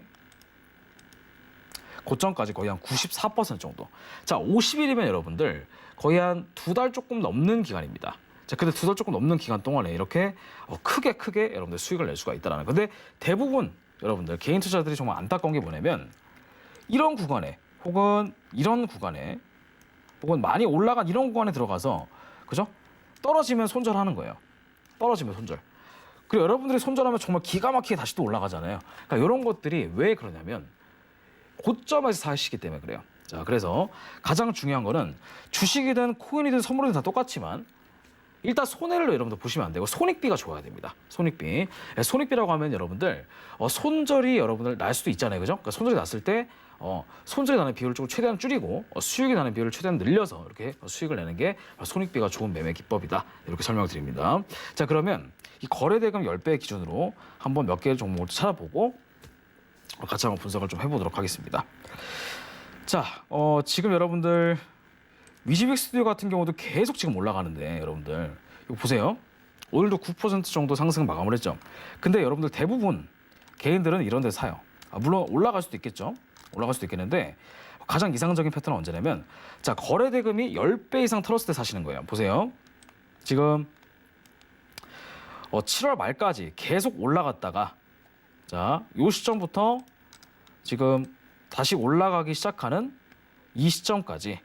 고점까지 거의 한 94% 정도. 자, 50일이면 여러분들 거의 한 2달 조금 넘는 기간입니다. 자, 근데 2달 조금 넘는 기간 동안에 이렇게 크게 여러분들 수익을 낼 수가 있다라는. 근데 대부분 여러분들 개인 투자자들이 정말 안타까운 게 뭐냐면 이런 구간에 혹은 이런 구간에 혹은 많이 올라간 이런 구간에 들어가서 그죠? 떨어지면 손절하는 거예요. 떨어지면 손절. 그리고 여러분들이 손절하면 정말 기가 막히게 다시 또 올라가잖아요. 그러니까 이런 것들이 왜 그러냐면 고점에서 사시기 때문에 그래요. 자, 그래서 가장 중요한 거는 주식이든 코인이든 선물이든 다 똑같지만 일단 손해를 여러분들 보시면 안 되고 손익비가 좋아야 됩니다. 손익비. 손익비라고 하면 여러분들 손절이 여러분들 날 수도 있잖아요. 그죠? 그러니까 손절이 났을 때 손절이 나는 비율을 조금 최대한 줄이고 수익이 나는 비율을 최대한 늘려서 이렇게 수익을 내는 게 손익비가 좋은 매매 기법이다. 이렇게 설명을 드립니다. 자, 그러면 이 거래대금 10배 기준으로 한번 몇 개의 종목을 찾아보고 같이 한번 분석을 좀 해보도록 하겠습니다. 자, 지금 여러분들 위즈빅 스튜디오 같은 경우도 계속 지금 올라가는데 여러분들 이거 보세요. 오늘도 9% 정도 상승 마감을 했죠. 근데 여러분들 대부분 개인들은 이런 데서 사요. 물론 올라갈 수도 있겠죠. 올라갈 수도 있겠는데 가장 이상적인 패턴은 언제냐면 자, 거래 대금이 10배 이상 털었을 때 사시는 거예요. 보세요. 지금 7월 말까지 계속 올라갔다가 자, 요 시점부터 지금 다시 올라가기 시작하는 이 시점까지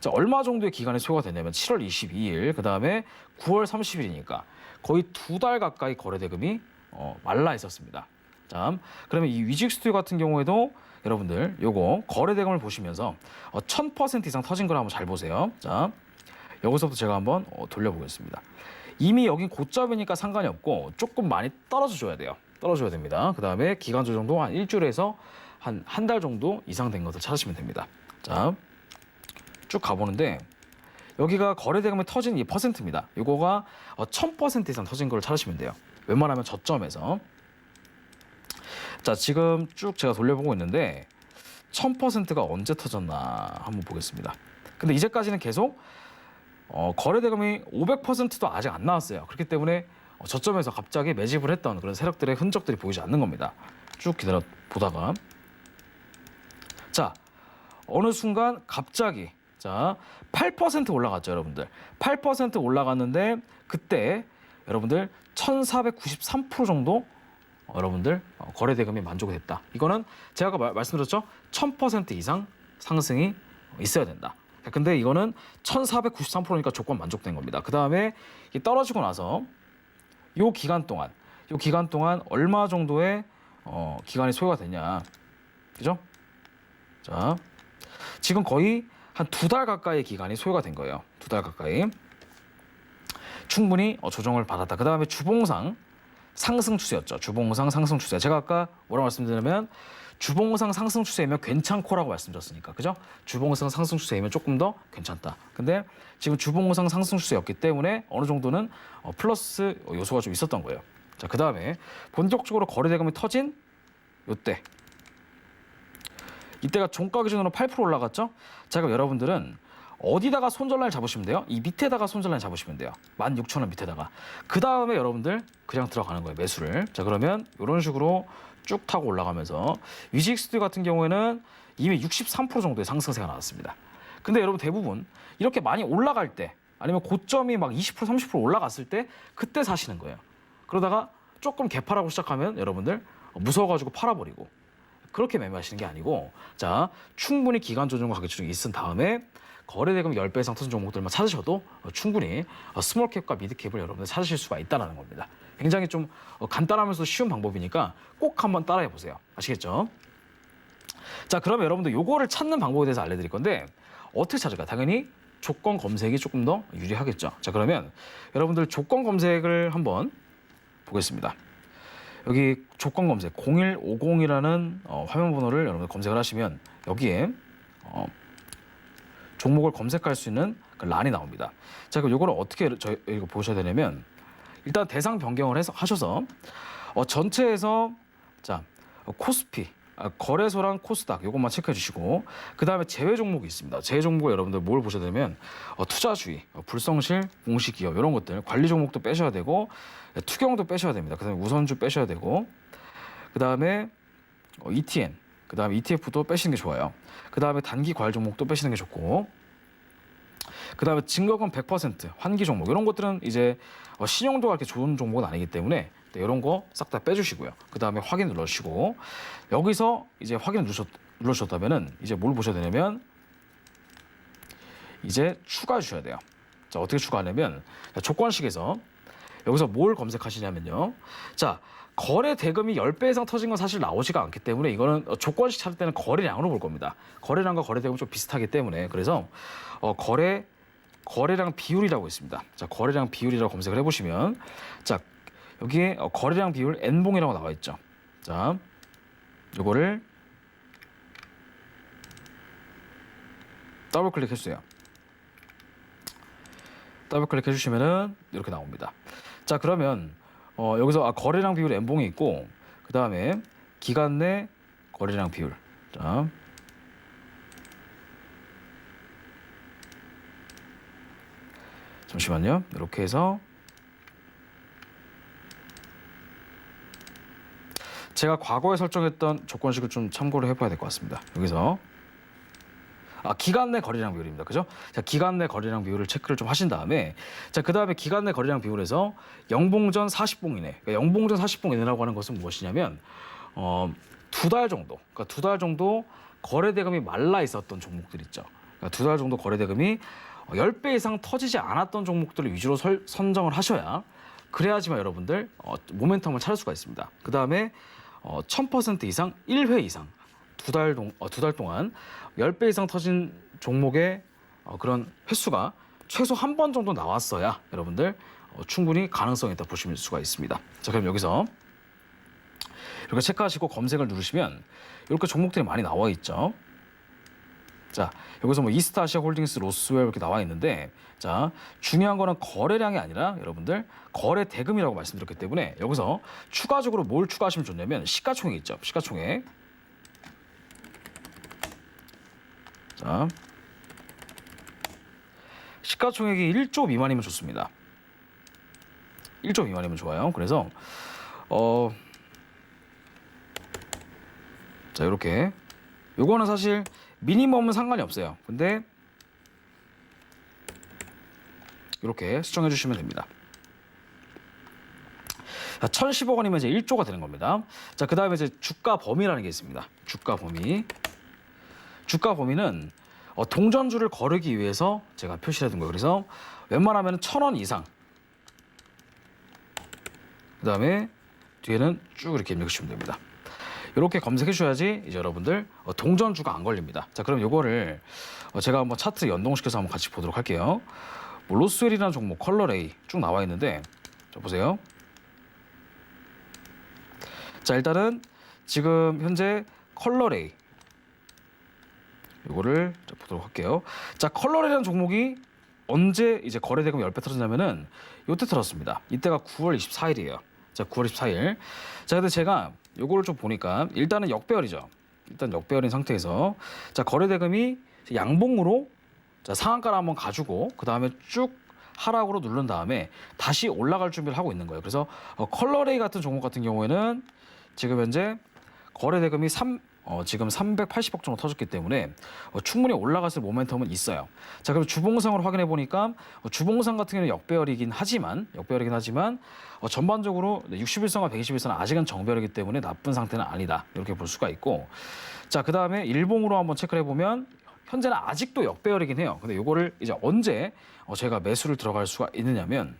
자, 얼마 정도의 기간이 소요가 되냐면 7월 22일, 그 다음에 9월 30일이니까 거의 2달 가까이 거래 대금이 말라 있었습니다. 자, 그러면 이 위직 스튜디오 같은 경우에도 여러분들 요거 거래 대금을 보시면서 1000% 이상 터진 걸 한번 잘 보세요. 자, 여기서부터 제가 한번 돌려보겠습니다. 이미 여긴 고점이니까 상관이 없고 조금 많이 떨어져 줘야 돼요. 떨어져야 됩니다. 그 다음에 기간 조정도 한 일주일에서 한 달 정도 이상 된 것을 찾으시면 됩니다. 자, 쭉 가보는데 여기가 거래 대금이 터진 이 퍼센트입니다. 이거가 1000% 이상 터진 걸 찾으시면 돼요. 웬만하면 저점에서. 자, 지금 쭉 제가 돌려보고 있는데 1000%가 언제 터졌나 한번 보겠습니다. 근데 이제까지는 계속 거래 대금이 500%도 아직 안 나왔어요. 그렇기 때문에 저점에서 갑자기 매집을 했던 그런 세력들의 흔적들이 보이지 않는 겁니다. 쭉 기다려 보다가 자, 어느 순간 갑자기 자, 8% 올라갔죠, 여러분들. 8% 올라갔는데 그때 여러분들 1,493% 정도 여러분들 거래 대금이 만족이 됐다. 이거는 제가 아까 말씀드렸죠. 1000% 이상 상승이 있어야 된다. 근데 이거는 1,493%니까 조건 만족된 겁니다. 그 다음에 떨어지고 나서 요 기간 동안 얼마 정도의 기간이 소요가 됐냐, 그죠? 자, 지금 거의 한 2달 가까이 기간이 소요가 된 거예요. 2달 가까이 충분히 조정을 받았다. 그 다음에 주봉상 상승 추세였죠. 주봉상 상승 추세. 제가 아까 뭐라고 말씀드리냐면 주봉상 상승 추세이면 괜찮고라고 말씀드렸으니까, 그죠? 주봉상 상승 추세이면 조금 더 괜찮다. 근데 지금 주봉상 상승 추세였기 때문에 어느 정도는 플러스 요소가 좀 있었던 거예요. 자, 그 다음에 본격적으로 거래 대금이 터진 요때, 이때가 종가 기준으로 8% 올라갔죠? 자, 그럼 여러분들은 어디다가 손절라인 잡으시면 돼요? 이 밑에다가 손절라인 잡으시면 돼요. 16,000원 밑에다가. 그 다음에 여러분들 그냥 들어가는 거예요, 매수를. 자, 그러면 이런 식으로 쭉 타고 올라가면서 위직스튜 같은 경우에는 이미 63% 정도의 상승세가 나왔습니다. 근데 여러분 대부분 이렇게 많이 올라갈 때, 아니면 고점이 막 20% 30% 올라갔을 때 그때 사시는 거예요. 그러다가 조금 개파라고 시작하면 여러분들 무서워가지고 팔아버리고, 그렇게 매매하시는 게 아니고, 자, 충분히 기간 조정과 가격 조정이 있은 다음에 거래 대금 10배 이상 터진 종목들만 찾으셔도 충분히 스몰캡과 미드캡을 여러분들 찾으실 수가 있다는 겁니다. 굉장히 좀 간단하면서 쉬운 방법이니까 꼭 한번 따라해 보세요. 아시겠죠? 자, 그러면 여러분들 요거를 찾는 방법에 대해서 알려드릴 건데, 어떻게 찾을까? 당연히 조건 검색이 조금 더 유리하겠죠. 자, 그러면 여러분들 조건 검색을 한번 보겠습니다. 여기 조건 검색 0150이라는 화면 번호를 여러분들 검색을 하시면 여기에 종목을 검색할 수 있는 그 란이 나옵니다. 자, 그럼 요거를 어떻게 이거 보셔야 되냐면, 일단 대상 변경을 하셔서 전체에서, 자, 코스피, 거래소랑 코스닥 요것만 체크해 주시고, 그 다음에 제외 종목이 있습니다. 제외 종목에 여러분들 뭘 보셔야 되냐면 투자주의, 불성실, 공시기업 이런 것들, 관리 종목도 빼셔야 되고, 투경도 빼셔야 됩니다. 그 다음에 우선주 빼셔야 되고, 그 다음에 ETN, 그 다음에 ETF도 빼시는 게 좋아요. 그 다음에 단기 과열 종목도 빼시는 게 좋고, 그 다음에 증거금 100% 환기 종목 이런 것들은 이제 신용도가 그렇게 좋은 종목은 아니기 때문에 이런 거 싹 다 빼주시고요. 그 다음에 확인 눌러주시고, 여기서 이제 확인을 눌러주셨다면은 이제 뭘 보셔야 되냐면 이제 추가해 주셔야 돼요. 자, 어떻게 추가하냐면 조건식에서 여기서 뭘 검색하시냐면요. 자, 거래 대금이 10배 이상 터진 건 사실 나오지가 않기 때문에 이거는 조건식 찾을 때는 거래량으로 볼 겁니다. 거래량과 거래 대금이 좀 비슷하기 때문에, 그래서 거래량 비율이라고 있습니다. 자, 거래량 비율이라고 검색을 해보시면, 자, 여기에 거래량 비율 N봉이라고 나와 있죠. 자, 요거를 더블 클릭해 주세요. 더블 클릭해 주시면은 이렇게 나옵니다. 자, 그러면 여기서 거래량 비율 N봉이 있고, 그 다음에 기간 내 거래량 비율. 자, 잠시만요. 이렇게 해서 제가 과거에 설정했던 조건식을 좀 참고를 해봐야 될 것 같습니다. 여기서 기간 내 거래량 비율입니다. 그죠? 자, 기간 내 거래량 비율을 체크를 좀 하신 다음에, 자, 그 다음에 기간 내 거래량 비율에서 영봉전 40봉 이내, 그러니까 영봉전 40봉 이내라고 하는 것은 무엇이냐면 2달 정도, 그러니까 2달 정도 거래 대금이 말라 있었던 종목들 있죠. 그러니까 2달 정도 거래 대금이 10배 이상 터지지 않았던 종목들을 위주로 선정을 하셔야, 그래야지만 여러분들 모멘텀을 찾을 수가 있습니다. 그 다음에 1000% 이상 1회 이상 두 달 동안 10배 이상 터진 종목의 그런 횟수가 최소 한 번 정도 나왔어야 여러분들 충분히 가능성이 있다 보실 수가 있습니다. 자, 그럼 여기서 이렇게 체크하시고 검색을 누르시면 이렇게 종목들이 많이 나와 있죠. 자, 여기서 뭐 이스타아시아 홀딩스, 로스웰 이렇게 나와 있는데, 자, 중요한 거는 거래량이 아니라 여러분들 거래 대금이라고 말씀드렸기 때문에 여기서 추가적으로 뭘 추가하시면 좋냐면 시가총액 있죠. 시가총액. 자, 시가총액이 1조 미만이면 좋습니다. 1조 미만이면 좋아요. 그래서 자, 이렇게 요거는 사실 미니멈은 상관이 없어요. 근데 이렇게 수정해 주시면 됩니다. 자, 1,010억 원이면 이제 1조가 되는 겁니다. 자, 그다음에 이제 주가 범위라는 게 있습니다. 주가 범위. 주가 범위는 동전주를 거르기 위해서 제가 표시를 해둔 거예요. 그래서 웬만하면 1,000원 이상. 그다음에 뒤에는 쭉 이렇게 입력해 주시면 됩니다. 이렇게 검색해 주셔야지 이제 여러분들 동전주가 안 걸립니다. 자, 그럼 요거를 제가 한번 차트 연동시켜서 한번 같이 보도록 할게요. 뭐 로스웰이라는 종목, 컬러레이 쭉 나와 있는데 자, 보세요. 자, 일단은 지금 현재 컬러레이 이거를 보도록 할게요. 자, 컬러레이라는 종목이 언제 이제 거래대금 10배 터졌냐면은 요때 터졌습니다. 이때가 9월 24일이에요. 자, 9월 24일. 자, 근데 제가 요거를 좀 보니까 일단은 역배열이죠. 일단 역배열인 상태에서 자, 거래대금이 양봉으로 자, 상한가를 한번 가지고 그 다음에 쭉 하락으로 누른 다음에 다시 올라갈 준비를 하고 있는 거예요. 그래서 컬러레이 같은 종목 같은 경우에는 지금 현재 거래대금이 지금 380억 정도 터졌기 때문에 충분히 올라갔을 모멘텀은 있어요. 자, 그럼 주봉상으로 확인해 보니까 주봉상 같은 경우는 역배열이긴 하지만 전반적으로 61선과 121선은 아직은 정배열이기 때문에 나쁜 상태는 아니다. 이렇게 볼 수가 있고, 자, 그 다음에 일봉으로 한번 체크를 해보면 현재는 아직도 역배열이긴 해요. 근데 이거를 이제 언제 제가 매수를 들어갈 수가 있느냐면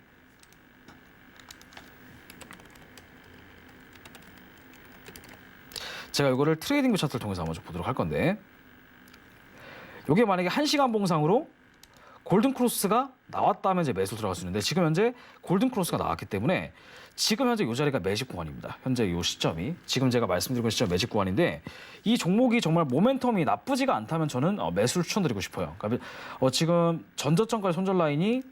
제가 이거를 트레이딩 뷰 차트를 통해서 한번 좀 보도록 할 건데, 이게 만약에 1시간 봉상으로 골든 크로스가 나왔다면 이제 매수 들어갈 수 있는데 지금 현재 골든 크로스가 나왔기 때문에 지금 현재 이 자리가 매집 구간입니다. 현재 이 시점이 지금 제가 말씀드리고 있는 시점 매집 구간인데 이 종목이 정말 모멘텀이 나쁘지가 않다면 저는 매수를 추천드리고 싶어요. 그러니까 지금 전저점까지 손절 라인이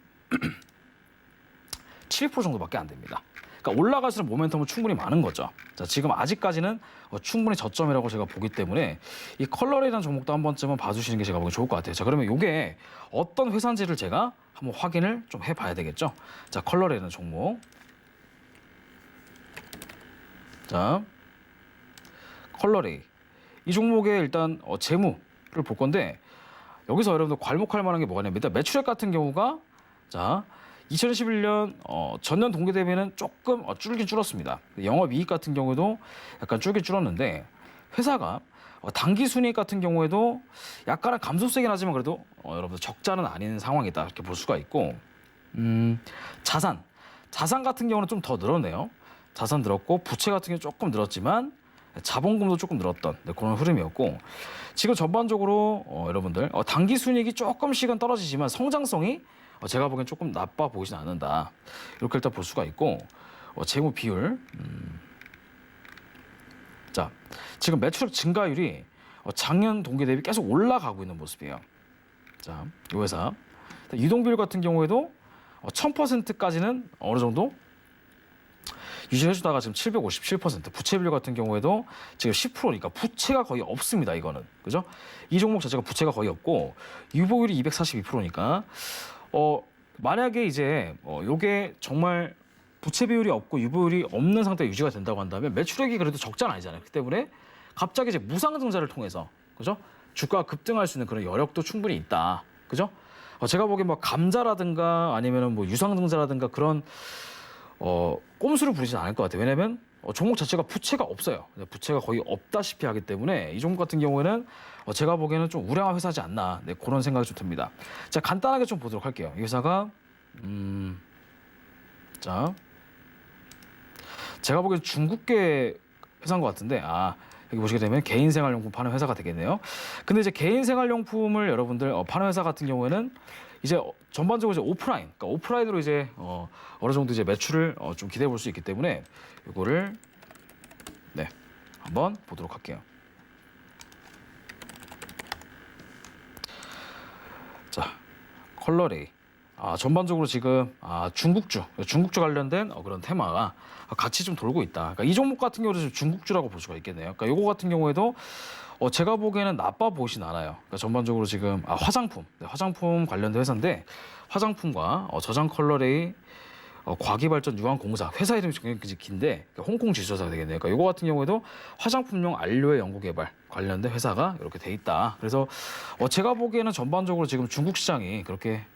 7% 정도밖에 안 됩니다. 그러니까 올라갈수록 모멘텀은 충분히 많은 거죠. 자, 지금 아직까지는 충분히 저점이라고 제가 보기 때문에 이 컬러레이라는 종목도 한 번쯤은 봐주시는 게 제가 보기 좋을 것 같아요. 자, 그러면 이게 어떤 회사인지를 제가 한번 확인을 좀 해봐야 되겠죠. 자, 컬러레이라는 종목. 자, 컬러레이. 이 종목의 일단 재무를 볼 건데 여기서 여러분들 괄목할 만한 게 뭐가 있냐면 일단 매출액 같은 경우가 자 2021년 전년 동기 대비는 조금 줄긴 줄었습니다. 영업이익 같은 경우에도 약간 줄긴 줄었는데 회사가 당기 순이익 같은 경우에도 약간은 감소세긴 하지만 그래도 여러분들 적자는 아닌 상황이다 이렇게 볼 수가 있고, 자산 같은 경우는 좀 더 늘었네요. 자산 늘었고 부채 같은 경우 조금 늘었지만 자본금도 조금 늘었던 그런 흐름이었고, 지금 전반적으로 여러분들 당기 순이익이 조금씩은 떨어지지만 성장성이 제가 보기엔 조금 나빠 보이진 않는다. 이렇게 일단 볼 수가 있고, 재무 비율. 자, 지금 매출액 증가율이 작년 동기 대비 계속 올라가고 있는 모습이에요. 자, 이 회사. 유동 비율 같은 경우에도 1000%까지는 어느 정도 유지해주다가 지금 757%, 부채 비율 같은 경우에도 지금 10%니까 부채가 거의 없습니다. 이거는 그죠? 이 종목 자체가 부채가 거의 없고 유보율이 242%니까 만약에 이제 요게 정말 부채 비율이 없고 유보율이 없는 상태가 유지가 된다고 한다면 매출액이 그래도 적자는 아니잖아요. 그렇기 때문에 갑자기 이제 무상증자를 통해서 그죠? 주가가 급등할 수 있는 그런 여력도 충분히 있다. 그죠? 제가 보기엔 뭐 감자라든가 아니면은 뭐 유상증자라든가 그런 꼼수를 부리진 않을 것 같아요. 왜냐면 종목 자체가 부채가 없어요. 부채가 거의 없다시피 하기 때문에 이 종목 같은 경우에는 제가 보기에는 좀 우량한 회사지 않나 그런 생각이 좀 듭니다. 자, 간단하게 좀 보도록 할게요. 이 회사가 자, 제가 보기엔 중국계 회사인 것 같은데 여기 보시게 되면 개인생활용품 파는 회사가 되겠네요. 근데 이제 개인생활용품을 여러분들 파는 회사 같은 경우에는 이제 전반적으로 이제 오프라인, 그러니까 오프라인으로 이제 어느 정도 이제 매출을 좀 기대해 볼 수 있기 때문에 이거를 한번 보도록 할게요. 자, 컬러레이. 전반적으로 지금 중국주 관련된 그런 테마가 같이 좀 돌고 있다. 그러니까 이 종목 같은 경우도 중국주라고 볼 수가 있겠네요. 그러니까 이거 같은 경우에도 제가 보기에는 나빠 보이진 않아요. 그러니까 전반적으로 지금 화장품 관련된 회사인데 화장품과 저장 컬러레이 과기발전 유황공사 회사 이름이 굉장히 긴데 그러니까 홍콩 지주사가 되겠네요. 그러니까 이거 같은 경우에도 화장품용 안료의 연구개발 관련된 회사가 이렇게 돼 있다. 그래서 제가 보기에는 전반적으로 지금 중국 시장이 그렇게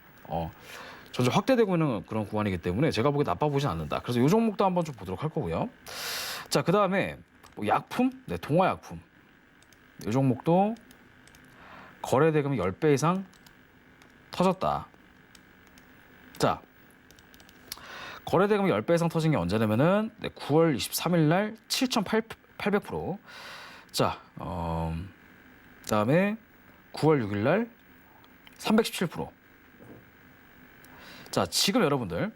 점점 확대되고 있는 그런 구간이기 때문에 제가 보기에 나빠 보진 않는다. 그래서 이 종목도 한번 좀 보도록 할 거고요. 자, 그 다음에 뭐 약품, 네, 동아약품. 이 종목도 거래 대금이 10배 이상 터졌다. 자, 거래 대금이 10배 이상 터진 게 언제냐면은 9월 23일 날 7,800%. 자, 그다음에 9월 6일 날 317%. 자, 지금 여러분들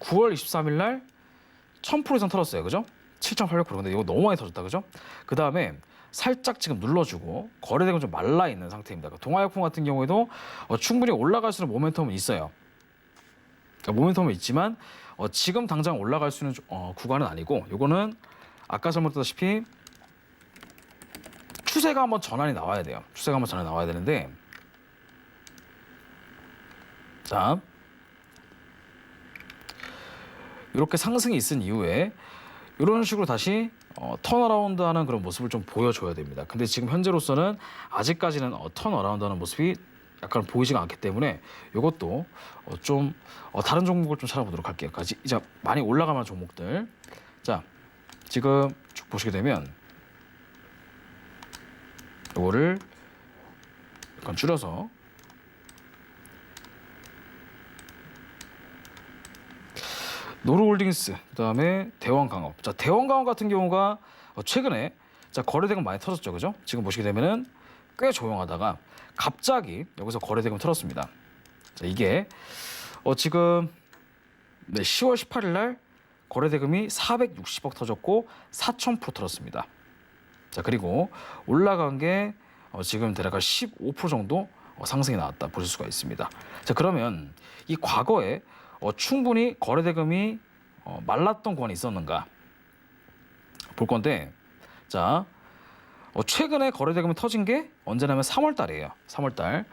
9월 23일 날 1000% 이상 터졌어요. 그죠? 7,800%. 근데 이거 너무 많이 터졌다. 그죠? 그다음에 살짝 지금 눌러주고 거래대금 좀 말라 있는 상태입니다. 동아약품 같은 경우에도 충분히 올라갈 수 있는 모멘텀은 있어요. 그러니까 모멘텀은 있지만 지금 당장 올라갈 수 있는 구간은 아니고, 요거는 아까 설명드렸다시피 추세가 한번 전환이 나와야 돼요. 추세가 한번 전환이 나와야 되는데, 자, 이렇게 상승이 있은 이후에 이런 식으로 다시 턴어라운드하는 그런 모습을 좀 보여줘야 됩니다. 근데 지금 현재로서는 아직까지는 턴어라운드하는 모습이 약간 보이지가 않기 때문에 이것도 좀 다른 종목을 좀 찾아보도록 할게요. 이제 많이 올라갈 만한 종목들. 자, 지금 쭉 보시게 되면 이거를 약간 줄여서 노루홀딩스, 그다음에 대원강업. 자, 대원강업 같은 경우가 최근에 자 거래대금 많이 터졌죠, 그죠? 지금 보시게 되면은 꽤 조용하다가 갑자기 여기서 거래대금 틀었습니다. 자, 이게 지금 10월 18일 날 거래대금이 460억 터졌고 4,000% 틀었습니다. 자, 그리고 올라간 게 지금 대략 15% 정도 상승이 나왔다 보실 수가 있습니다. 자, 그러면 이 과거에 충분히 거래대금이 말랐던 구간이 있었는가 볼 건데, 자, 최근에 거래대금이 터진 게 언제냐면 3월 달이에요. 3월 달.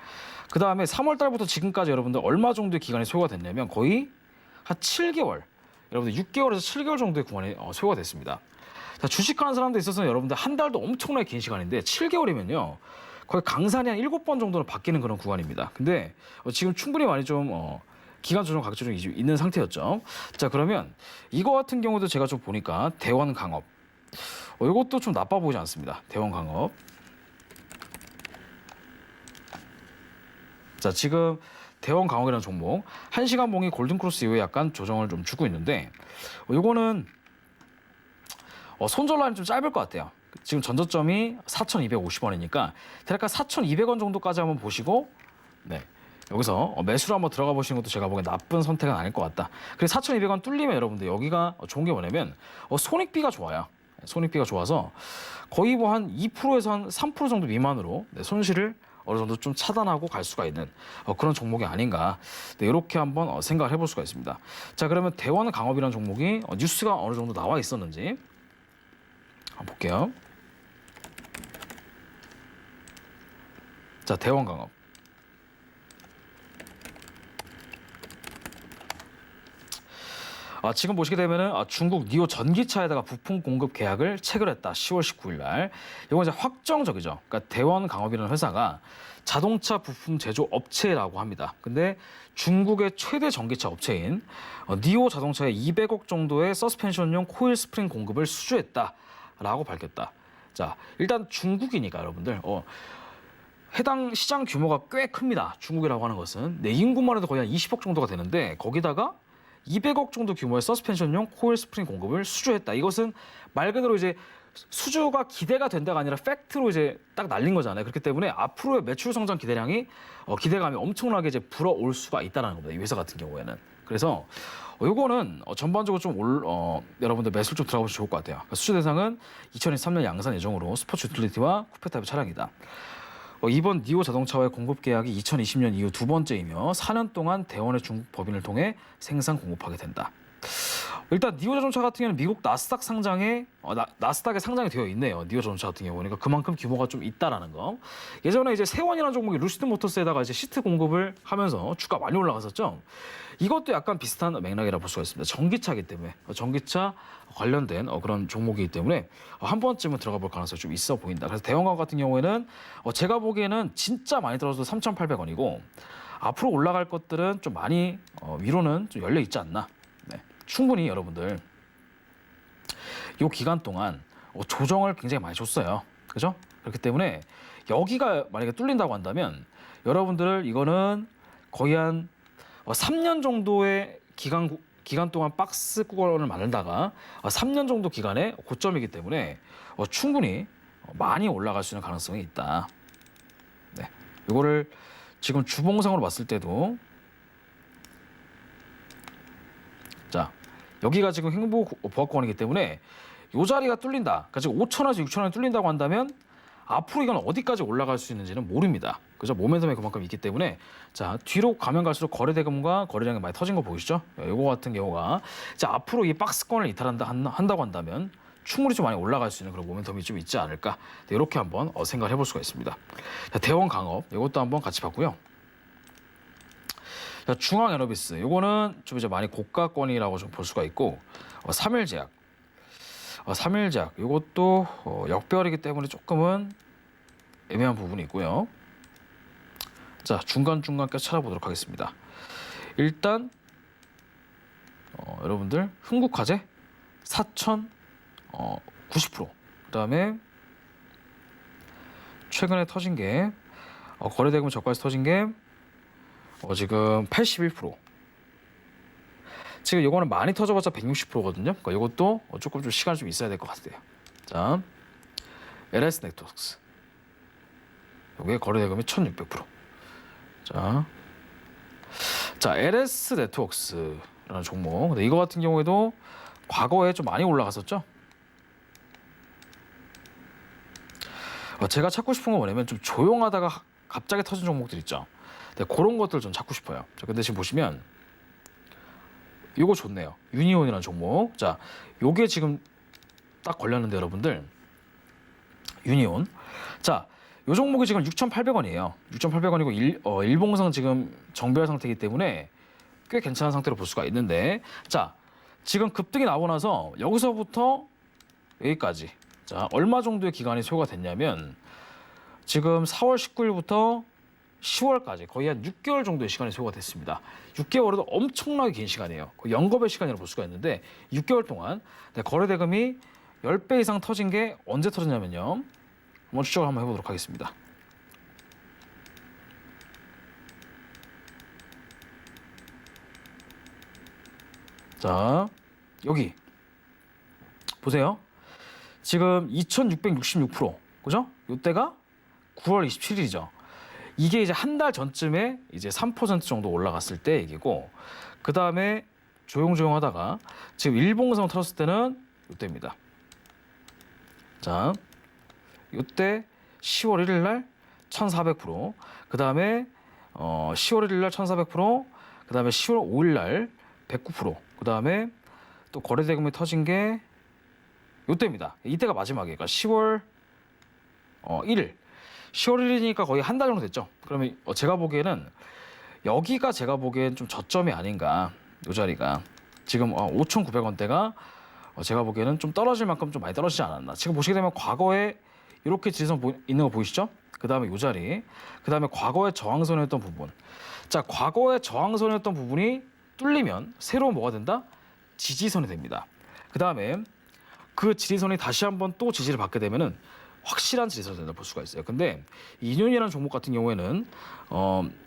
그 다음에 3월 달부터 지금까지 여러분들 얼마 정도의 기간이 소요가 됐냐면 거의 한 7개월, 여러분들 6개월에서 7개월 정도의 구간이 소요가 됐습니다. 자, 주식하는 사람들 있어서는 여러분들 한 달도 엄청나게 긴 시간인데 7개월이면요 거의 강산이 한 7번 정도는 바뀌는 그런 구간입니다. 근데 지금 충분히 많이 좀 기간 조정 가격 조정이 있는 상태였죠. 자, 그러면 이거 같은 경우도 제가 좀 보니까 대원강업, 이것도 좀 나빠 보이지 않습니다. 대원강업. 자, 지금 대원강업이라는 종목 1시간 봉이 골든크로스 이후에 약간 조정을 좀 주고 있는데, 이거는 손절 라인이 좀 짧을 것 같아요. 지금 전저점이 4,250원이니까 대략 4,200원 정도까지 한번 보시고, 네, 여기서 매수로 한번 들어가 보시는 것도 제가 보기엔 나쁜 선택은 아닐 것 같다. 그래서 4,200원 뚫리면 여러분들 여기가 좋은 게 뭐냐면 손익비가 좋아요. 손익비가 좋아서 거의 뭐 한 2%에서 한 3% 정도 미만으로 손실을 어느 정도 좀 차단하고 갈 수가 있는 그런 종목이 아닌가, 네, 이렇게 한번 생각을 해볼 수가 있습니다. 자, 그러면 대원강업이라는 종목이 뉴스가 어느 정도 나와 있었는지 한번 볼게요. 자, 대원강업. 지금 보시게 되면은 중국 니오 전기차에다가 부품 공급 계약을 체결했다. 10월 19일 날. 이건 이제 확정적이죠. 그러니까 대원강업이라는 회사가 자동차 부품 제조 업체라고 합니다. 근데 중국의 최대 전기차 업체인 니오 자동차에 200억 정도의 서스펜션용 코일 스프링 공급을 수주했다라고 밝혔다. 자, 일단 중국이니까 여러분들 해당 시장 규모가 꽤 큽니다. 중국이라고 하는 것은 내 인구만 해도 거의 한 20억 정도가 되는데 거기다가 200억 정도 규모의 서스펜션용 코일 스프링 공급을 수주했다. 이것은 말 그대로 이제 수주가 기대가 된다가 아니라 팩트로 이제 딱 날린 거잖아요. 그렇기 때문에 앞으로의 매출 성장 기대량이 기대감이 엄청나게 이제 불어올 수가 있다는 겁니다. 이 회사 같은 경우에는. 그래서 요거는 전반적으로 좀 여러분들 매수를 좀 들어가보시면 좋을 것 같아요. 그러니까 수주 대상은 2023년 양산 예정으로 스포츠 유틸리티와 쿠페 타입 차량이다. 이번 니오 자동차와의 공급 계약이 2020년 이후 두 번째이며 4년 동안 대원의 중국 법인을 통해 생산 공급하게 된다. 일단 니오 자동차 같은 경우는 미국 나스닥 상장에 나스닥에 상장이 되어 있네요. 니오 자동차 같은 경우는 그러니까 그만큼 규모가 좀 있다라는 거. 예전에 이제 세원이라는 종목이 루시드 모터스에다가 이제 시트 공급을 하면서 주가 많이 올라갔었죠. 이것도 약간 비슷한 맥락이라 볼 수가 있습니다. 전기차이기 때문에 전기차 관련된 그런 종목이기 때문에 한 번쯤은 들어가 볼 가능성이 좀 있어 보인다. 그래서 대원강 같은 경우에는 제가 보기에는 진짜 많이 떨어져도 3,800원이고 앞으로 올라갈 것들은 좀 많이 위로는 좀 열려 있지 않나. 네. 충분히 여러분들 이 기간 동안 조정을 굉장히 많이 줬어요. 그죠? 그렇기 때문에 여기가 만약에 뚫린다고 한다면 여러분들 이거는 거의 한 3년 정도의 기간 동안 박스 구간을 만들다가 3년 정도 기간의 고점이기 때문에 충분히 많이 올라갈 수 있는 가능성이 있다. 네. 이거를 지금 주봉상으로 봤을 때도 자 여기가 지금 횡보 보합권이기 때문에 이 자리가 뚫린다. 그러니까 지금 5천원에서 6천원이 뚫린다고 한다면 앞으로 이건 어디까지 올라갈 수 있는지는 모릅니다. 그죠? 모멘텀이 그만큼 있기 때문에 자 뒤로 가면 갈수록 거래대금과 거래량이 많이 터진 거 보이시죠? 이거 같은 경우가 자 앞으로 이 박스권을 이탈한다고 한다면 충분히 좀 많이 올라갈 수 있는 그런 모멘텀이 좀 있지 않을까? 네, 이렇게 한번 생각을 해볼 수가 있습니다. 자, 대원 강업 이것도 한번 같이 봤고요. 자, 중앙에너비스 이거는 좀 이제 많이 고가권이라고 좀 볼 수가 있고 3일제약 3일제약 이것도 역배열이기 때문에 조금은 애매한 부분이 있고요. 자 중간중간 껴 찾아보도록 하겠습니다. 일단 여러분들 흥국화재 4,090%. 그다음에 최근에 터진 게 거래대금 저가에서 터진 게 지금 81%. 지금 이거는 많이 터져봤자 160%거든요. 그러니까 이것도 조금 좀 시간 좀 있어야 될 것 같아요. 자, LS 네트워크스. 여기에 거래대금이 1,600%. 자, LS 네트워크스라는 종목. 근데 이거 같은 경우에도 과거에 좀 많이 올라갔었죠. 제가 찾고 싶은 건 뭐냐면 좀 조용하다가 갑자기 터진 종목들 있죠. 근데 그런 것들 좀 찾고 싶어요. 자, 근데 지금 보시면 이거 좋네요. 유니온이라는 종목. 자, 요게 지금 딱 걸렸는데 여러분들 유니온. 자, 요 종목이 지금 6,800원이에요. 6,800원이고 일봉상 지금 정배열 상태이기 때문에 꽤 괜찮은 상태로 볼 수가 있는데 자, 지금 급등이 나오고 나서 여기서부터 여기까지 자, 얼마 정도의 기간이 소요가 됐냐면 지금 4월 19일부터 10월까지 거의 한 6개월 정도의 시간이 소요가 됐습니다. 6개월에도 엄청나게 긴 시간이에요. 거의 영겁의 시간이라고 볼 수가 있는데 6개월 동안 거래대금이 10배 이상 터진 게 언제 터졌냐면요. 한번 추적을 한번 해보도록 하겠습니다. 자, 여기 보세요. 지금 2,666%, 그죠? 이때가 9월 27일이죠. 이게 이제 한 달 전쯤에 이제 3% 정도 올라갔을 때 얘기고, 그 다음에 조용조용하다가 지금 일봉상 틀었을 때는 이때입니다. 자, 이때 10월 1일 날 1,400%, 그 다음에 10월 1일 날 1,400%, 그 다음에 10월 5일 날 109%, 그 다음에 또 거래대금이 터진 게 이때입니다. 이때가 마지막이에요. 그러니까 10월 1일. 10월 1일이니까 거의 한 달 정도 됐죠. 그러면 제가 보기에는 여기가 제가 보기엔 좀 저점이 아닌가. 이 자리가 지금 5,900원대가 제가 보기에는 좀 떨어질 만큼 좀 많이 떨어지지 않았나. 지금 보시게 되면 과거에 이렇게 지지선 있는 거 보이시죠? 그 다음에 이 자리, 그 다음에 과거에 저항선이었던 부분. 자, 과거에 저항선이었던 부분이 뚫리면 새로 뭐가 된다? 지지선이 됩니다. 그 다음에 그 지지선이 다시 한번 또 지지를 받게 되면은 확실한 지지선이 된다 볼 수가 있어요. 근데 인연이라는 종목 같은 경우에는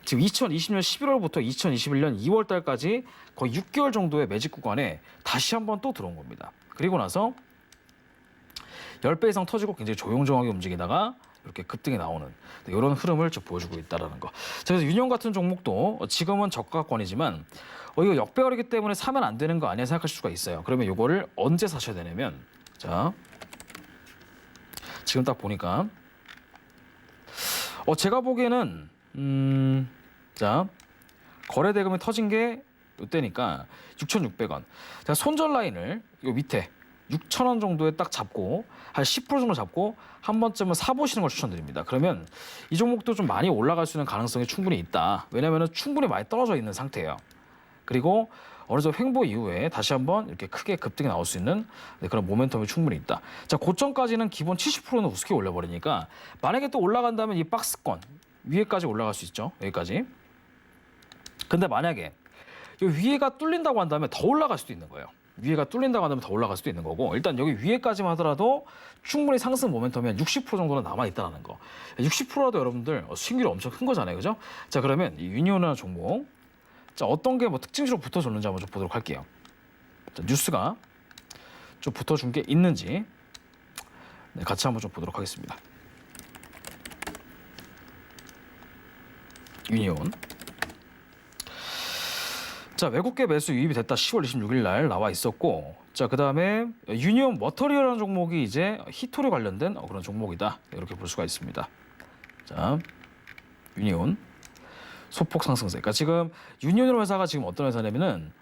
지금 2020년 11월부터 2021년 2월 달까지 거의 6개월 정도의 매직 구간에 다시 한번 또 들어온 겁니다. 그리고 나서 10배 이상 터지고 굉장히 조용조용하게 움직이다가 이렇게 급등이 나오는 이런 흐름을 좀 보여주고 있다는 거. 그래서 유니온 같은 종목도 지금은 저가권이지만 이거 역배열이기 때문에 사면 안 되는 거 아니야 생각하실 수가 있어요. 그러면 이거를 언제 사셔야 되냐면 자, 지금 딱 보니까 제가 보기에는 자, 거래대금이 터진 게 이때니까 6,600원. 자, 손절 라인을 요 밑에 6,000원 정도에 딱 잡고 한 10% 정도 잡고 한 번쯤은 사보시는 걸 추천드립니다. 그러면 이 종목도 좀 많이 올라갈 수 있는 가능성이 충분히 있다. 왜냐하면 충분히 많이 떨어져 있는 상태예요. 그리고 어느 정도 횡보 이후에 다시 한번 이렇게 크게 급등이 나올 수 있는 그런 모멘텀이 충분히 있다. 자, 고점까지는 기본 70%는 우습게 올려버리니까 만약에 또 올라간다면 이 박스권 위에까지 올라갈 수 있죠. 여기까지. 근데 만약에 이 위에가 뚫린다고 한다면 더 올라갈 수도 있는 거예요. 위에가 뚫린다고 한다면 더 올라갈 수도 있는 거고, 일단 여기 위에까지만 하더라도 충분히 상승 모멘텀이 한 60% 정도는 남아있다는 거. 60%라도 여러분들 수익률이 엄청 큰 거잖아요. 그죠? 자, 그러면 이 유니온이라는 종목, 자, 어떤 게 뭐 특징적으로 붙어줬는지 한번 좀 보도록 할게요. 자, 뉴스가 좀 붙어준 게 있는지 네, 같이 한번 좀 보도록 하겠습니다. 유니온. 자, 외국계 매수 유입이 됐다. 10월 26일 날 나와 있었고, 자, 그다음에 유니온 머터리얼이라는 종목이 이제 히토리 관련된 그런 종목이다. 이렇게 볼 수가 있습니다. 자, 유니온 소폭 상승세. 그러니까 지금 유니온이라는 회사가 지금 어떤 회사냐면은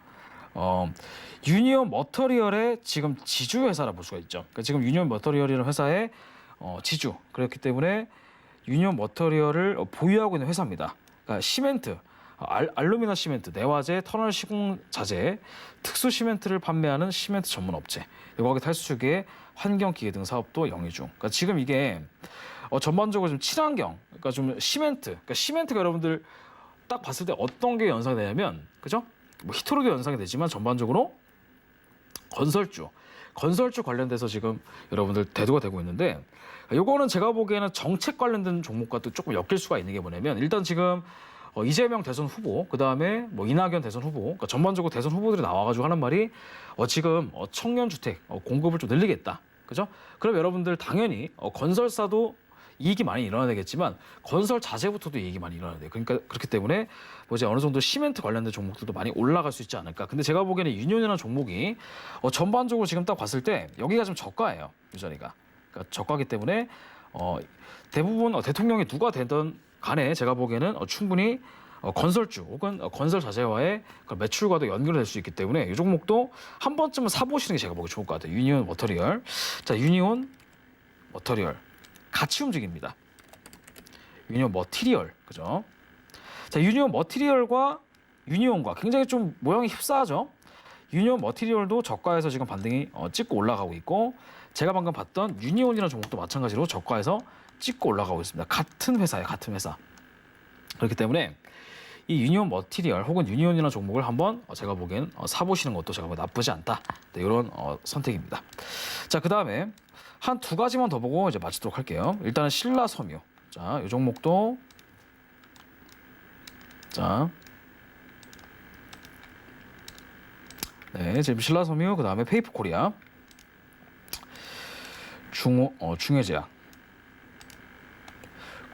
유니온 머터리얼의 지금 지주 회사라 볼 수가 있죠. 그러니까 지금 유니온 머터리얼이라는 회사의 지주. 그렇기 때문에 유니온 머터리얼을 보유하고 있는 회사입니다. 그러니까 시멘트, 알루미늄 시멘트, 내화재, 터널 시공 자재, 특수 시멘트를 판매하는 시멘트 전문 업체, 외곽의 탈수축의 환경기계 등 사업도 영위 중. 그러니까 지금 이게 전반적으로 좀 친환경, 그러니까 좀 시멘트, 그러니까 시멘트가 여러분들 딱 봤을 때 어떤 게 연상이 되냐면, 그죠? 뭐 히토리도 연상이 되지만 전반적으로 건설주 관련돼서 지금 여러분들 대두가 되고 있는데, 요거는 제가 보기에는 정책 관련된 종목과 또 조금 엮일 수가 있는 게 뭐냐면, 일단 지금 이재명 대선 후보, 그 다음에 뭐 이낙연 대선 후보, 그러니까 전반적으로 대선 후보들이 나와가지고 하는 말이 지금 청년 주택 공급을 좀 늘리겠다, 그죠? 그럼 여러분들 당연히 건설사도 이익이 많이 일어나야 되겠지만 건설 자재부터도 이익이 많이 일어나야 돼요. 그러니까 그렇기 때문에 뭐 이제 어느 정도 시멘트 관련된 종목들도 많이 올라갈 수 있지 않을까. 근데 제가 보기에는 유니온이라는 종목이 전반적으로 지금 딱 봤을 때 여기가 좀 저가예요, 이 자리가. 그러니까 저가기 때문에 대부분 대통령이 누가 되든 간에 제가 보기에는 충분히 건설주 혹은 건설 자재와의 매출과도 연결될 수 있기 때문에 이 종목도 한 번쯤은 사보시는 게 제가 보기 좋을 것 같아요. 유니온 머터리얼. 자, 유니온 머터리얼 같이 움직입니다. 유니온 머티리얼, 그죠? 자, 유니온 머티리얼과 유니온과 굉장히 좀 모양이 흡사하죠. 유니온 머티리얼도 저가에서 지금 반등이 찍고 올라가고 있고, 제가 방금 봤던 유니온이라는 종목도 마찬가지로 저가에서 찍고 올라가고 있습니다. 같은 회사예요, 같은 회사. 그렇기 때문에 이 유니온 머티리얼 혹은 유니온이라는 종목을 한번 제가 보기엔 사보시는 것도 제가 나쁘지 않다. 네, 이런 선택입니다. 자, 그 다음에 한 두 가지만 더 보고 이제 마치도록 할게요. 일단은 신라섬유. 자, 이 종목도 자, 네, 지금 신라섬유, 그 다음에 페이퍼코리아, 중해제약,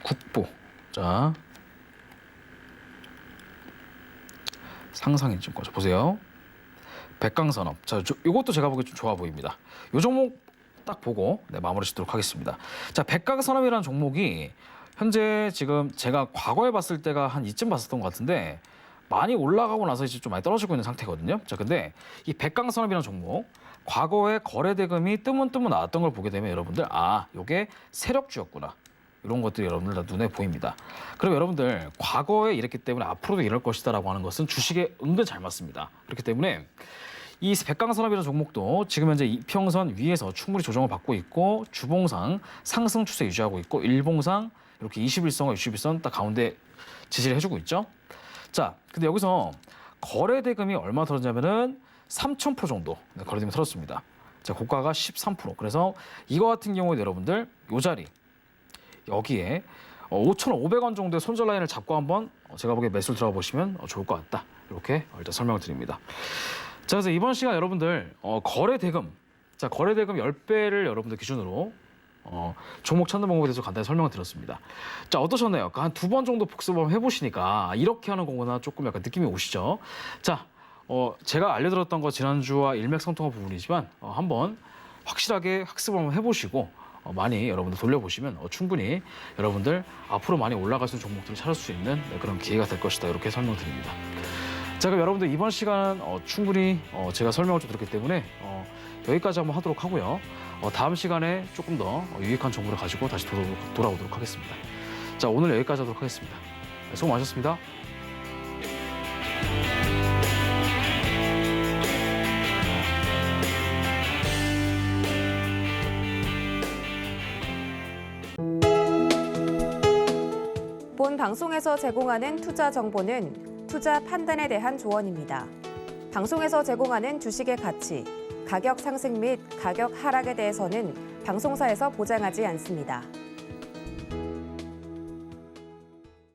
국보, 자, 상상인증권 보세요. 백강산업. 자, 이것도 제가 보기에 좀 좋아 보입니다. 이 종목 딱 보고 마무리 짓도록 하겠습니다. 자, 백강산업이라는 종목이 현재 지금 제가 과거에 봤을 때가 한 이쯤 봤었던 것 같은데 많이 올라가고 나서 이제 좀 많이 떨어지고 있는 상태거든요. 자, 근데 이 백강산업이라는 종목 과거에 거래 대금이 뜨문뜨문 나왔던 걸 보게 되면 여러분들 요게 세력주였구나. 이런 것들이 여러분들 다 눈에 보입니다. 그럼 여러분들 과거에 이랬기 때문에 앞으로도 이럴 것이다라고 하는 것은 주식에 은근 잘 맞습니다. 그렇기 때문에 이 백강산업이라는 종목도 지금 현재 이평선 위에서 충분히 조정을 받고 있고, 주봉상 상승 추세 유지하고 있고, 일봉상 이렇게 21선과 61선 딱 가운데 지지를 해주고 있죠. 자, 근데 여기서 거래 대금이 얼마 들었냐면은 3,000% 정도 거래 대금이 들었습니다. 자, 고가가 13%. 그래서 이거 같은 경우에 여러분들 요 자리 여기에 5,500원 정도의 손절 라인을 잡고 한번 제가 보기에 매수를 들어가 보시면 좋을 것 같다. 이렇게 일단 설명을 드립니다. 자, 그래서 이번 시간 여러분들 거래 대금, 자, 거래 대금 10배를 여러분들 기준으로 종목 찾는 방법에 대해서 간단히 설명을 드렸습니다. 자, 어떠셨나요? 한 두 번 정도 복습을 한번 해보시니까 이렇게 하는 거구나 조금 약간 느낌이 오시죠? 자, 제가 알려드렸던 거 지난주와 일맥상통한 부분이지만 한번 확실하게 학습을 한번 해보시고 많이 여러분들 돌려보시면 충분히 여러분들 앞으로 많이 올라갈 수 있는 종목들을 찾을 수 있는 그런 기회가 될 것이다. 이렇게 설명드립니다. 자, 그럼 여러분들 이번 시간은 충분히 제가 설명을 좀 드렸기 때문에 여기까지 한번 하도록 하고요. 다음 시간에 조금 더 유익한 정보를 가지고 다시 돌아오도록 하겠습니다. 자, 오늘 여기까지 하도록 하겠습니다. 수고 많으셨습니다. 본 방송에서 제공하는 투자 정보는 투자 판단에 대한 조언입니다. 방송에서 제공하는 주식의 가치, 가격 상승 및 가격 하락에 대해서는 방송사에서 보장하지 않습니다.